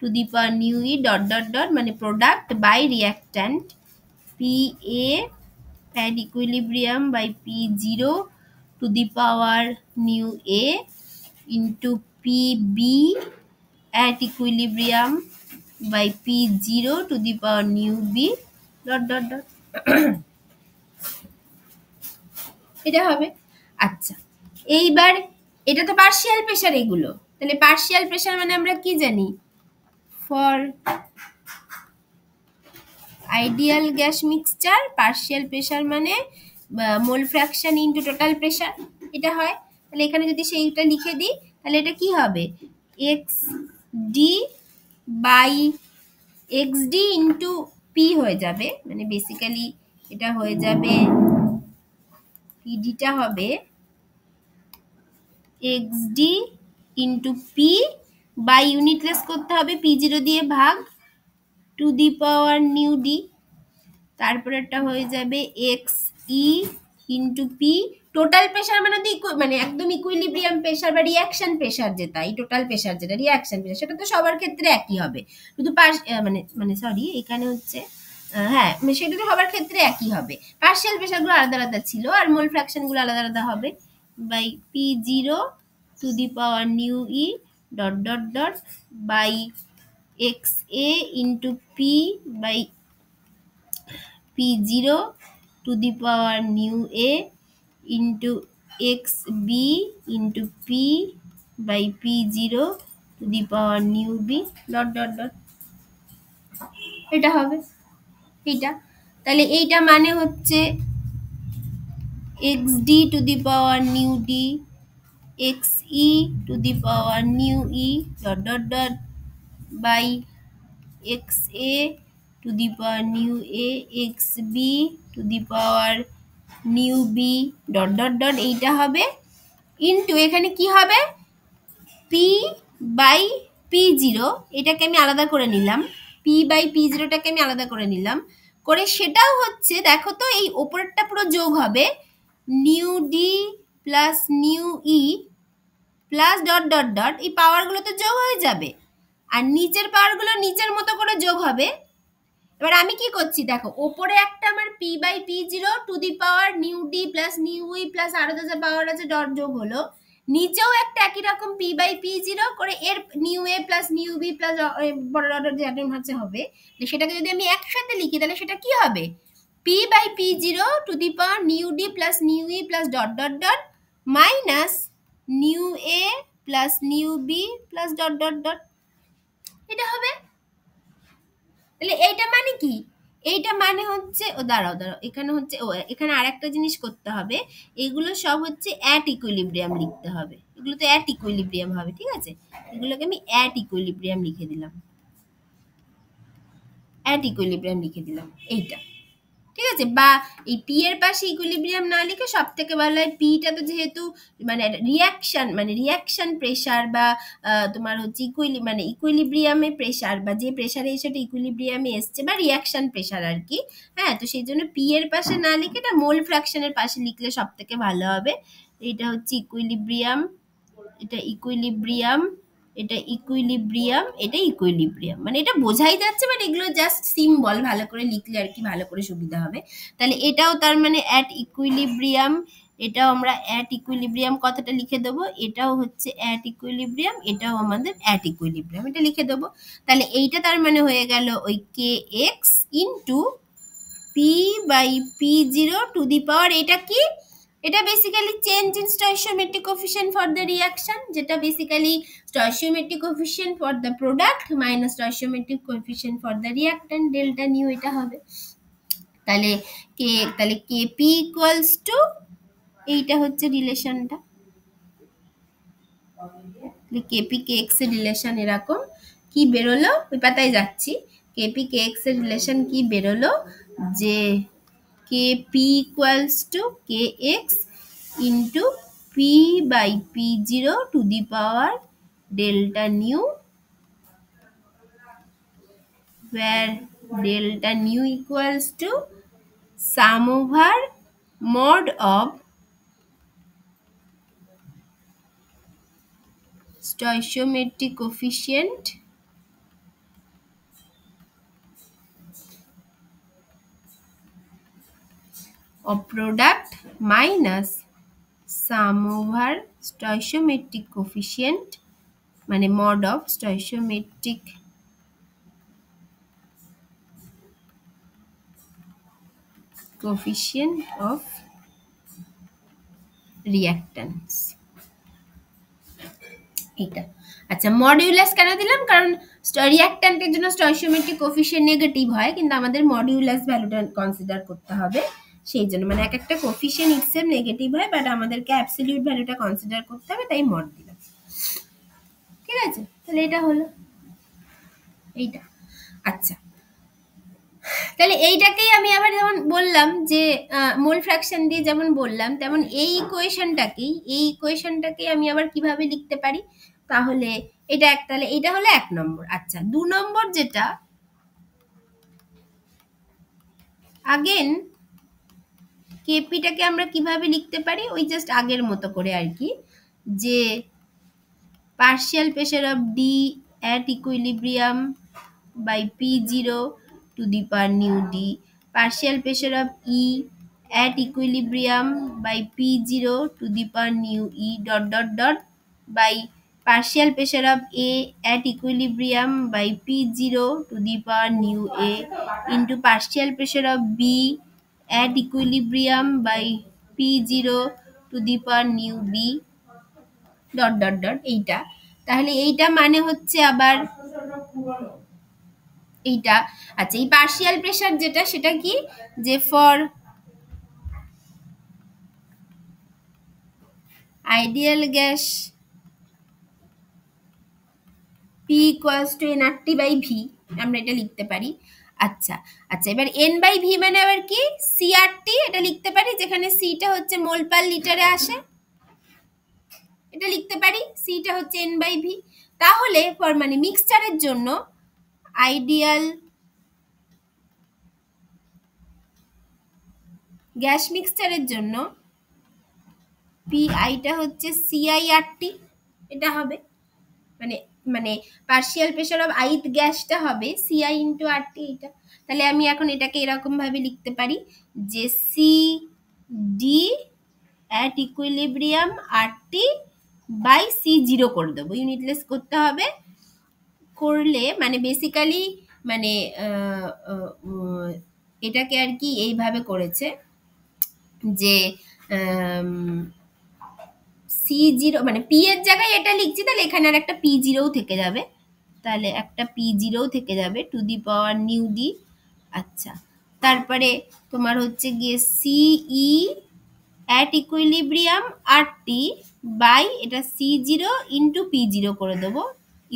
to the power nu e dot dot dot, মানে product by reactant, pa at equilibrium by p0 to the power nu a into pb at equilibrium by p0 to the power nu b dot dot dot এটা হবে। আচ্ছা, এইবার এটা তো partial pressure, এগুলো তাহলে partial pressure মানে আমরা কি জানি, for ideal gas mixture partial pressure মানে mole fraction into total pressure, এটা হয়। তাহলে এখানে যদি সেইটা লিখে দিই তাহলে এটা কি হবে, X D by X D into P হয়ে যাবে, মানে বেসিক্যালি এটা হয়ে যাবে, পিডিটা হবে X D into P by unitless করতে হবে p0 দিয়ে ভাগ to the power nu D, তারপরেরটা হয়ে যাবে X E into P, total pressure মানে তো মানে একদম ইকুইলিব্রিয়াম প্রেসার বা রিয়াকশন প্রেসার, যেটা এই টোটাল প্রেসার যেটা রিয়াকশন প্রেসার সেটা তো সবার ক্ষেত্রে একই হবে, শুধু মানে সরি এখানে হচ্ছে হ্যাঁ সেটা তো সবার ক্ষেত্রে একই হবে, পার্শিয়াল প্রেসারগুলো আলাদা আলাদা ছিল আর মোল ফ্র্যাকশনগুলো আলাদা আলাদা হবে, by p0 to the power nu E dot dot dot by X A into P by p0 to the power nu a into xb into p by p0 to the power nu b dot dot dot, এটা হবে এইটা। তাহলে এইটা মানে হচ্ছে xd to the power nu d xe to the power nu e dot dot dot by xa to the power nu a xb to the power nu B dot dot dot, এইটা হবে into এখানে কি হবে P by p0, এটাকে আমি আলাদা করে নিলাম, পি বাই p0টাকে আমি আলাদা করে নিলাম, করে সেটাও হচ্ছে দেখো তো এই ওপরেরটা পুরো যোগ হবে new D plus nu E plus dot dot dot, এই পাওয়ারগুলো তো যোগ হয়ে যাবে আর নিচের পাওয়ারগুলো নিচের মতো করে যোগ হবে। এবার আমি কি করছি দেখো, ওপরে একটা আমার P by p0 to the power nu D plus nu E plus আরো যা যা পাওয়ার আছে ডট যোগ হলো, নিচেও একটা একই রকম পি বাই p0 করে এর new A plus nu B plus বড় ডট যেটা হচ্ছে হবে, সেটাকে যদি আমি একসাথে লিখি তাহলে সেটা কি হবে, P by p0 to the power nu D plus nu E plus dot dot dot minus nu A plus nu B plus dot dot dot, এটা হবে। তাহলে এইটা মানে কি, এইটা মানে হচ্ছে দাঁড়াও এখানে হচ্ছে এখানে আরেকটা জিনিস করতে হবে, এগুলো সব হচ্ছে অ্যাট ইকুইলিব্রিয়াম লিখতে হবে, এগুলো তো অ্যাট ইকুইলিব্রিয়াম হবে, ঠিক আছে, এগুলোকে আমি অ্যাট ইকুইলিব্রিয়াম লিখে দিলাম, অ্যাট ইকুইলিব্রিয়াম লিখে দিলাম এইটা, ঠিক আছে। বা এই পি এর পাশে ইকুইলিব্রিয়াম না লিখে সব থেকে ভালো হয় পিটা তো যেহেতু মানে রিয়াকশন প্রেসার বা তোমার হচ্ছে ইকুইলিব্রিয়ামে প্রেসার বা যে প্রেসারে সেটা ইকুইলিব্রিয়ামে এসছে বা রিয়াকশন প্রেসার আর কি, হ্যাঁ, তো সেই জন্য পি এর পাশে না লিখে এটা মোল ফ্র্যাকশনের পাশে লিখলে সব থেকে ভালো হবে। এটা হচ্ছে ইকুইলিব্রিয়াম, এটা ইকুইলিব্রিয়াম, এটা ইকুইলিব্রিয়াম, এটা ইকুইলিব্রিয়াম, মানে এটা বোঝাই যাচ্ছে, মানে এগুলো জাস্ট সিম্বল, ভালো করে লিখলে আর কি ভালো করে সুবিধা হবে। তাহলে এটাও তার মানে অ্যাট ইকুইলিব্রিয়াম, এটাও আমরা অ্যাট ইকুইলিব্রিয়াম কথাটা লিখে দেবো, এটাও হচ্ছে অ্যাট ইকুইলিব্রিয়াম, এটাও আমাদের অ্যাট ইকুইলিব্রিয়াম, এটা লিখে দেবো। তাহলে এইটা তার মানে হয়ে গেল ওই K X into P by p0 to the power, এটা কি, এটা basically change in stoichiometric coefficient for the reaction, যেটা basically stoichiometric coefficient for the product minus stoichiometric coefficient for the reactant delta nu, এটা হবে। তাহলে KP equals to, এইটা হচ্ছে রিলেশনটা, কেপি কে এক্স এর রিলেশন এরকম কি বেরোলো, ওই পাতায় যাচ্ছি, কেপি কে এক্স এর রিলেশন কি বেরোলো যে kp equals to kx into p by p0 to the power delta nu, where delta nu equals to sum over mod of stoichiometric coefficient of product minus sum over stoichiometric coefficient মানে mod of stoichiometric coefficient of reactants. এটা আচ্ছা, modulus কেন দিলাম? কারণ রিঅ্যাক্ট্যান্টের জন্য stoichiometric coefficient negative হয়, কিন্তু আমাদের মডিউলাস ভ্যালুটা কনসিডার করতে হবে, সেই জন্য মানে এক একটা কোএফিশিয়েন্ট ইটসেলফ নেগেটিভ হয়, বাট আমাদেরকে অ্যাবসলিউট ভ্যালুটা কনসিডার করতে হবে, তাই মড দিলাম। ঠিক আছে, তাহলে এটা হলো এইটা। আচ্ছা, তাহলে এইটাকেই আমি আবার যেমন বললাম যে মোল ফ্র্যাকশন দিয়ে যেমন বললাম, তেমন এই ইকুয়েশনটাকেই আমি আবার কিভাবে লিখতে পারি? তাহলে এটা তাহলে এটা হলো 1 নম্বর। আচ্ছা, 2 নম্বর যেটা, আগেন কেপিটাকে আমরা কিভাবে লিখতে পারি? ওই জাস্ট আগের মতো করে আর কি, যে partial pressure of D at equilibrium by P0 to the power nu D, partial pressure of E at equilibrium by P0 to the power nu E dot dot dot by partial pressure of A at equilibrium by P0 to the power nu A into partial pressure of B at equilibrium by P0 to the power nu B dot dot dot. এইটা তাহলে এইটা মানে হচ্ছে আবার এইটা। আচ্ছা, এই partial pressure যেটা, সেটা কি? যে for ideal gas P equals to nRT by V, আমরা এটা লিখতে পারি। আচ্ছা আচ্ছা, এবার N by V মানে আবার কি? CRT, এটা লিখতে পারি, যেখানে সিটা হচ্ছে মোল পার লিটারে আসে, এটা লিখতে পারি, সিটা হচ্ছে N by V। তাহলে ফর মানে মিক্সচারের জন্য, আইডিয়াল গ্যাস মিক্সচারের জন্য পিআইটা হচ্ছে CIRT, এটা হবে মানে মানে পার্শিয়াল প্রেসার অফ আইথ গ্যাসটা হবে CI ইন্টু RT এটা। তাহলে আমি এখন এটাকে এরকম ভাবে লিখতে পারি যে CD at equilibrium RT by C0 করে দেবো, ইউনিটলেস করতে হবে, করলে মানে বেসিক্যালি মানে এটাকে আর কি এইভাবে করেছে যে C0 মানে P এর জায়গায় এটা লিখছি, তাহলে এখানে আর একটা P0 থেকে যাবে, তাহলে একটা P0 থেকে যাবে to the power nu D. আচ্ছা, তারপরে তোমার হচ্ছে গিয়ে CE at equilibrium RT by এটা C0 ইন্টু P0 করে দেবো,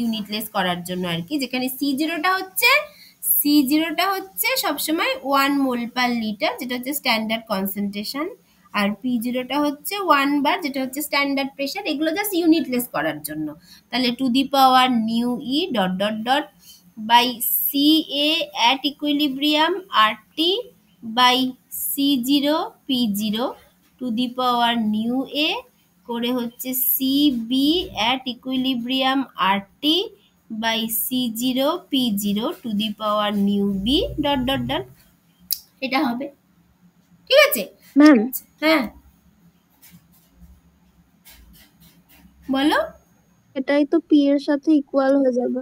ইউনিটলেস করার জন্য আর কি, যেখানে C0টা হচ্ছে সবসময় 1 মোল পার লিটার, যেটা হচ্ছে স্ট্যান্ডার্ড কনসেন্ট্রেশন, আর P0টা হচ্ছে 1 বার, যেটা হচ্ছে স্ট্যান্ডার্ড প্রেশার। এগুলো জাস্ট ইউনিটলেস করার জন্য। তাহলে to the power nu E dot dot dot by CA at equilibrium RT by C0 P0 to the power nu A করে হচ্ছে CB at equilibrium RT by C0 P0 to the power nu B dot dot dot. এটা হবে, ঠিক আছে ma'am? হ্যাঁ বলো। এটাই তো পি এর সাথে ইকুয়াল হয়ে যাবে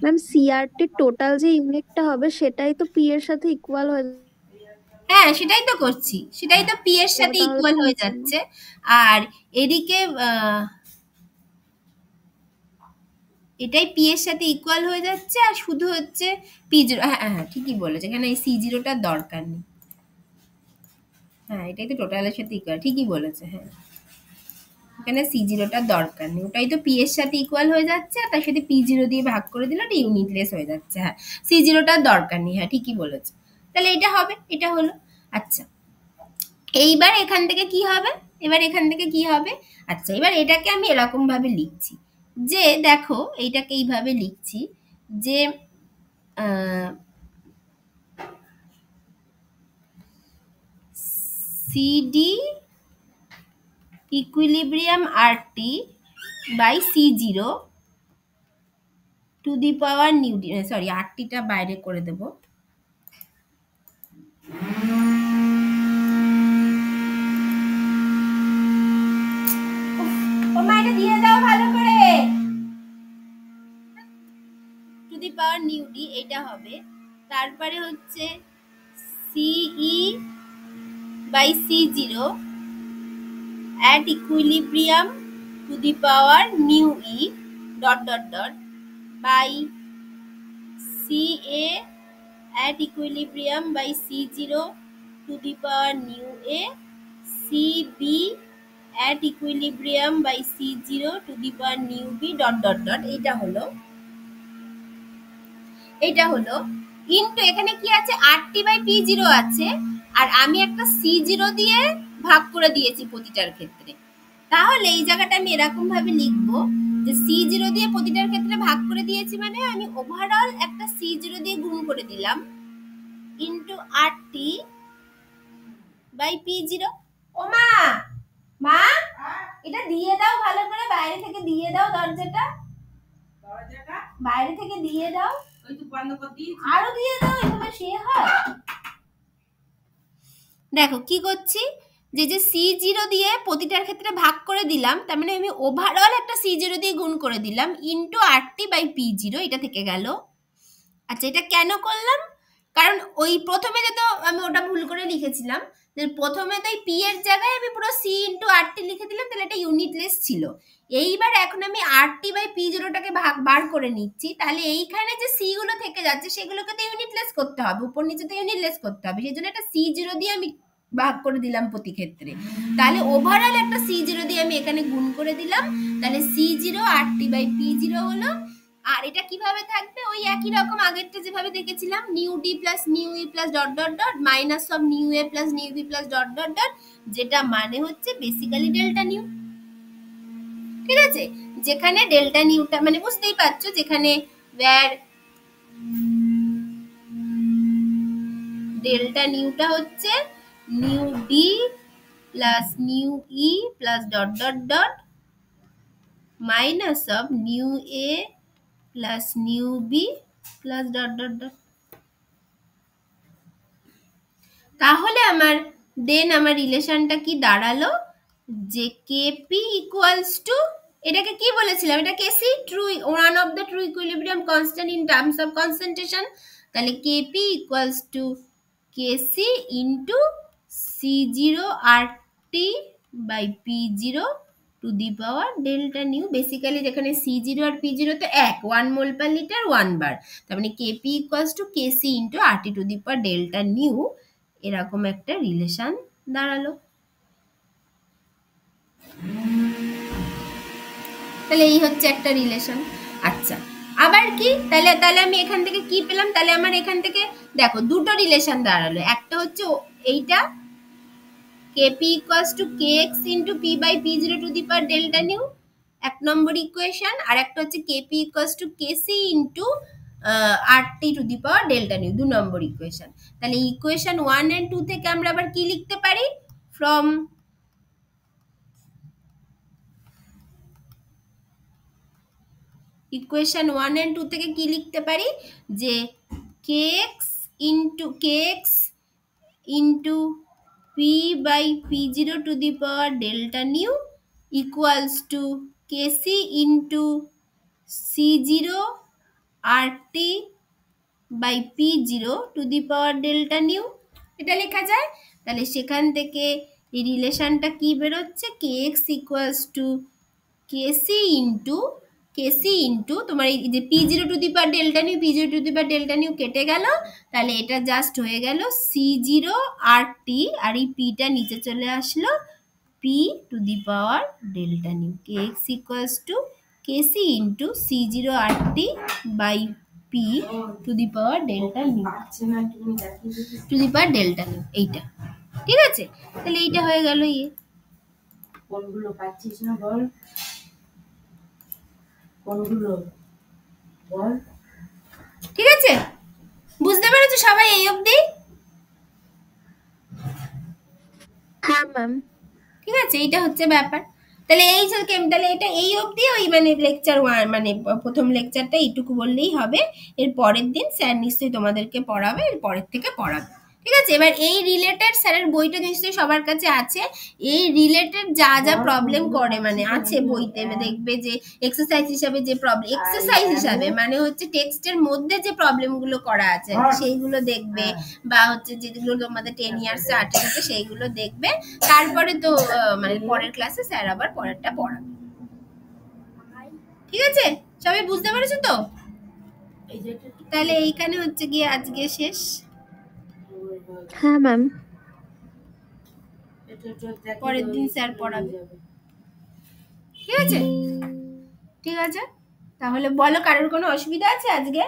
ম্যাম। সিআরটি টোটাল যে ইউনিটটা হবে সেটাই তো পি এর সাথে ইকুয়াল হয়ে যাবে। হ্যাঁ, সেটাই তো করছি, সেটাই তো পি এর সাথে তাহলে ইকুয়াল তো হয়ে হচ্ছে না। যাচ্ছে। আর এদিকে এটাই পি এর সাথে ইকুয়াল হয়ে যাচ্ছে, আর শুধু হচ্ছে P0। হ্যাঁ হ্যাঁ ঠিকই বলেছে, এখানে এই C0টার দরকার নেই। হ্যাঁ, এটাই তো টোটালের সাথে ইকুয়াল, ঠিকই বলেছে। হ্যাঁ, এখানে C0টার দরকার নেই, ওটাই তো পি এর সাথে ইকুয়াল হয়ে যাচ্ছে, আর তার সাথে P0 দিয়ে ভাগ করে দিলে ওটা ইউনিটলেস হয়ে যাচ্ছে। হ্যাঁ, C0টার দরকার নেই, হ্যাঁ ঠিকই বলেছে। তাহলে এটা হবে, এটা হলো। আচ্ছা, এইবার এখান থেকে কি হবে, আচ্ছা এবার এটাকে আমি এরকম ভাবে লিখছি যে দেখো এইটাকে এইভাবে লিখছি যে CD equilibrium RT by C0 to the power nu D, sorry RTটা বাইরে করে দেব, এটা দিয়ে দাও ভালো করে, to the power nu D এটা হবে, তারপরে হচ্ছে CE by C0 at equilibrium to the power mu e dot dot dot by CA at equilibrium by C0 to the power mu a, CB at equilibrium by C0 to the power mu b dot dot dot, এইটা হলো into এখানে কি আছে RT by P0 আছে, আর আমি একটা C0 দিয়ে ভাগ করে দিয়েছি প্রতিটার ক্ষেত্রে, তাহলে এই জায়গাটা আমি এরকম ভাবে লিখবো যে C0 দিয়ে প্রতিটার ক্ষেত্রে ভাগ করে দিয়েছি মানে আমি ওভারঅল একটা C0 দিয়ে গুণ করে দিলাম ইনটু RT বাই P0। ও মা, এটা দিয়ে দাও ভালো করে, বাইরে থেকে দিয়ে দাও, দরজাটা বাইরে থেকে দিয়ে দাও, আরো দিয়ে দাও, এভাবে সে হয়। দেখো কি করছি যে C0 দিয়ে প্রতিটার ক্ষেত্রে ভাগ করে দিলাম, তার মানে আমি ওভারঅল একটা C0 দিয়ে গুণ করে দিলাম ইনটু RT বাই P0, এটা থেকে গেল। আচ্ছা এটা কেন করলাম, কারণ ওই প্রথমে যেটা আমি ওটা ভুল করে লিখেছিলাম, যে প্রথমে তো এই P এর জায়গায় আমি পুরো C ইনটু RT লিখে দিলাম, তাহলে এটা ইউনিটলেস ছিল। এইবার এখন আমি RT বাই P0টাকে বার করে নিচ্ছি, তাহলে এইখানে যে C গুলো থেকে যাচ্ছে সেগুলোকে তো ইউনিটলেস করতে হবে, উপর নিচে তো ইউনিটলেস করতে হবে, সেই জন্য একটা C0 দিয়ে আমি ভাগ করে দিলাম প্রতি ক্ষেত্রে, তাহলে ওভারঅল একটা C0 দিয়ে আমি এখানে গুণ করে দিলাম, তাহলে C0 RT বাই P0 হলো। আর এটা কিভাবে থাকবে, ওই একই রকম আগেরটা যেভাবে দেখেছিলাম, nu D plus nu E plus dot dot dot minus of nu A plus nu B plus dot dot dot, যেটা মানে হচ্ছে বেসিক্যালি ডেল্টা নিউ। ঠিক আছে, যেখানে ডেল্টা নিউটা মানে বুঝতেই পারছো, যেখানে ওয়্যার ডেল্টা নিউটা হচ্ছে nu D plus nu E plus dot dot dot minus of nu A plus nu B plus dot dot dot. তাহলে আমার রিলেশনটা কি দাঁড়ালো যে কেপি ইকুয়ালস টু, এটাকে কি বলেছিলাম, এটা KC true, one of the true equilibrium constant in terms of concentration, তাহলে KP equals to KC into C0 RT by P0 to the power delta nu. Basically যেখানে C0 আর P0 তো 1 মোল per litre 1 বার, তার মানে KP equals to KC into RT to the power delta nu, এরকম একটা relation দাঁড়ালো। তাহলে এই হচ্ছে একটা রিলেশন। আচ্ছা আবার কি, তাহলে আমি এখান থেকে কি পেলাম, তাহলে আমার এখান থেকে দেখো দুটো রিলেশন দাঁড়ালো, একটা হচ্ছে এইটা KP equals to KX into P by P0 to the power delta nu, 1 number equation, আর একটা হচ্ছে KP equals to KC into RT to the power delta nu, 2 number equation. তাহলে ইকুয়েশন 1 and 2 থেকে আমরা আবার কি লিখতে পারি, ফ্রম ইকুয়েশন 1 and 2 থেকে কি লিখতে পারি, যে KX into P by P0 to the power delta nu equals to KC into C0 RT by P0 to the power delta nu, এটা লেখা যায়। তাহলে সেখান থেকে এই রিলেশনটা কি বেরোচ্ছে, KX equals to KC into তোমার এই যে P0 to the power delta nu, P0 to the power delta nu কেটে গেল, তাহলে এটা জাস্ট হয়ে গেল C0 RT, আর এই পিটা নিচে চলে আসলো P to the power delta nu, kx equals to KC into C0 RT by P to the power delta nu to the power delta nu, এইটা। ঠিক আছে, তাহলে এইটা হয়ে গেল ইয়ে। কোনগুলো পাচ্ছিস না বল, কোনগুলো বল। ঠিক আছে, বুঝতে পেরেছো সবাই এই অবধি? হ্যাঁ ম্যাম। ঠিক আছে, এইটা হচ্ছে ব্যাপার। তাহলে এই যে তাহলে এটা এই অবধি ওই মানে লেকচার 1 মানে প্রথম লেকচারটা এইটুকু বললেই হবে। এর পরের দিন স্যার নিশ্চয়ই তোমাদেরকে পড়াবে, এর পরের থেকে পড়াবে। ঠিক আছে, এবার এই রিলেটেড স্যারের বইটা নিশ্চয়ই সবার কাছে আছে। এই রিলেটেড যা যা প্রবলেম করে মানে আছে বইতে, দেখবে যে এক্সারসাইজ হিসাবে যে প্রবলেম, এক্সারসাইজ হিসাবে মানে হচ্ছে টেক্সটের মধ্যে যে প্রবলেমগুলো করা আছে সেইগুলো দেখবে, বা হচ্ছে যেগুলো তোমাদের 10 ইয়ার্স আটে থাকে সেইগুলো দেখবে। তারপরে তো মানে পরের ক্লাসে স্যার আবার পরেরটা পড়াবে। ঠিক আছে, সবাই বুঝতে পেরেছো তো? তাহলে এইখানে হচ্ছে গিয়ে আজকে শেষ। হ্যাঁ ম্যাম। পরের দিন স্যার পড়াবে। ঠিক আছে, ঠিক আছে, তাহলে বলো কারোর কোনো অসুবিধা আছে আজকে?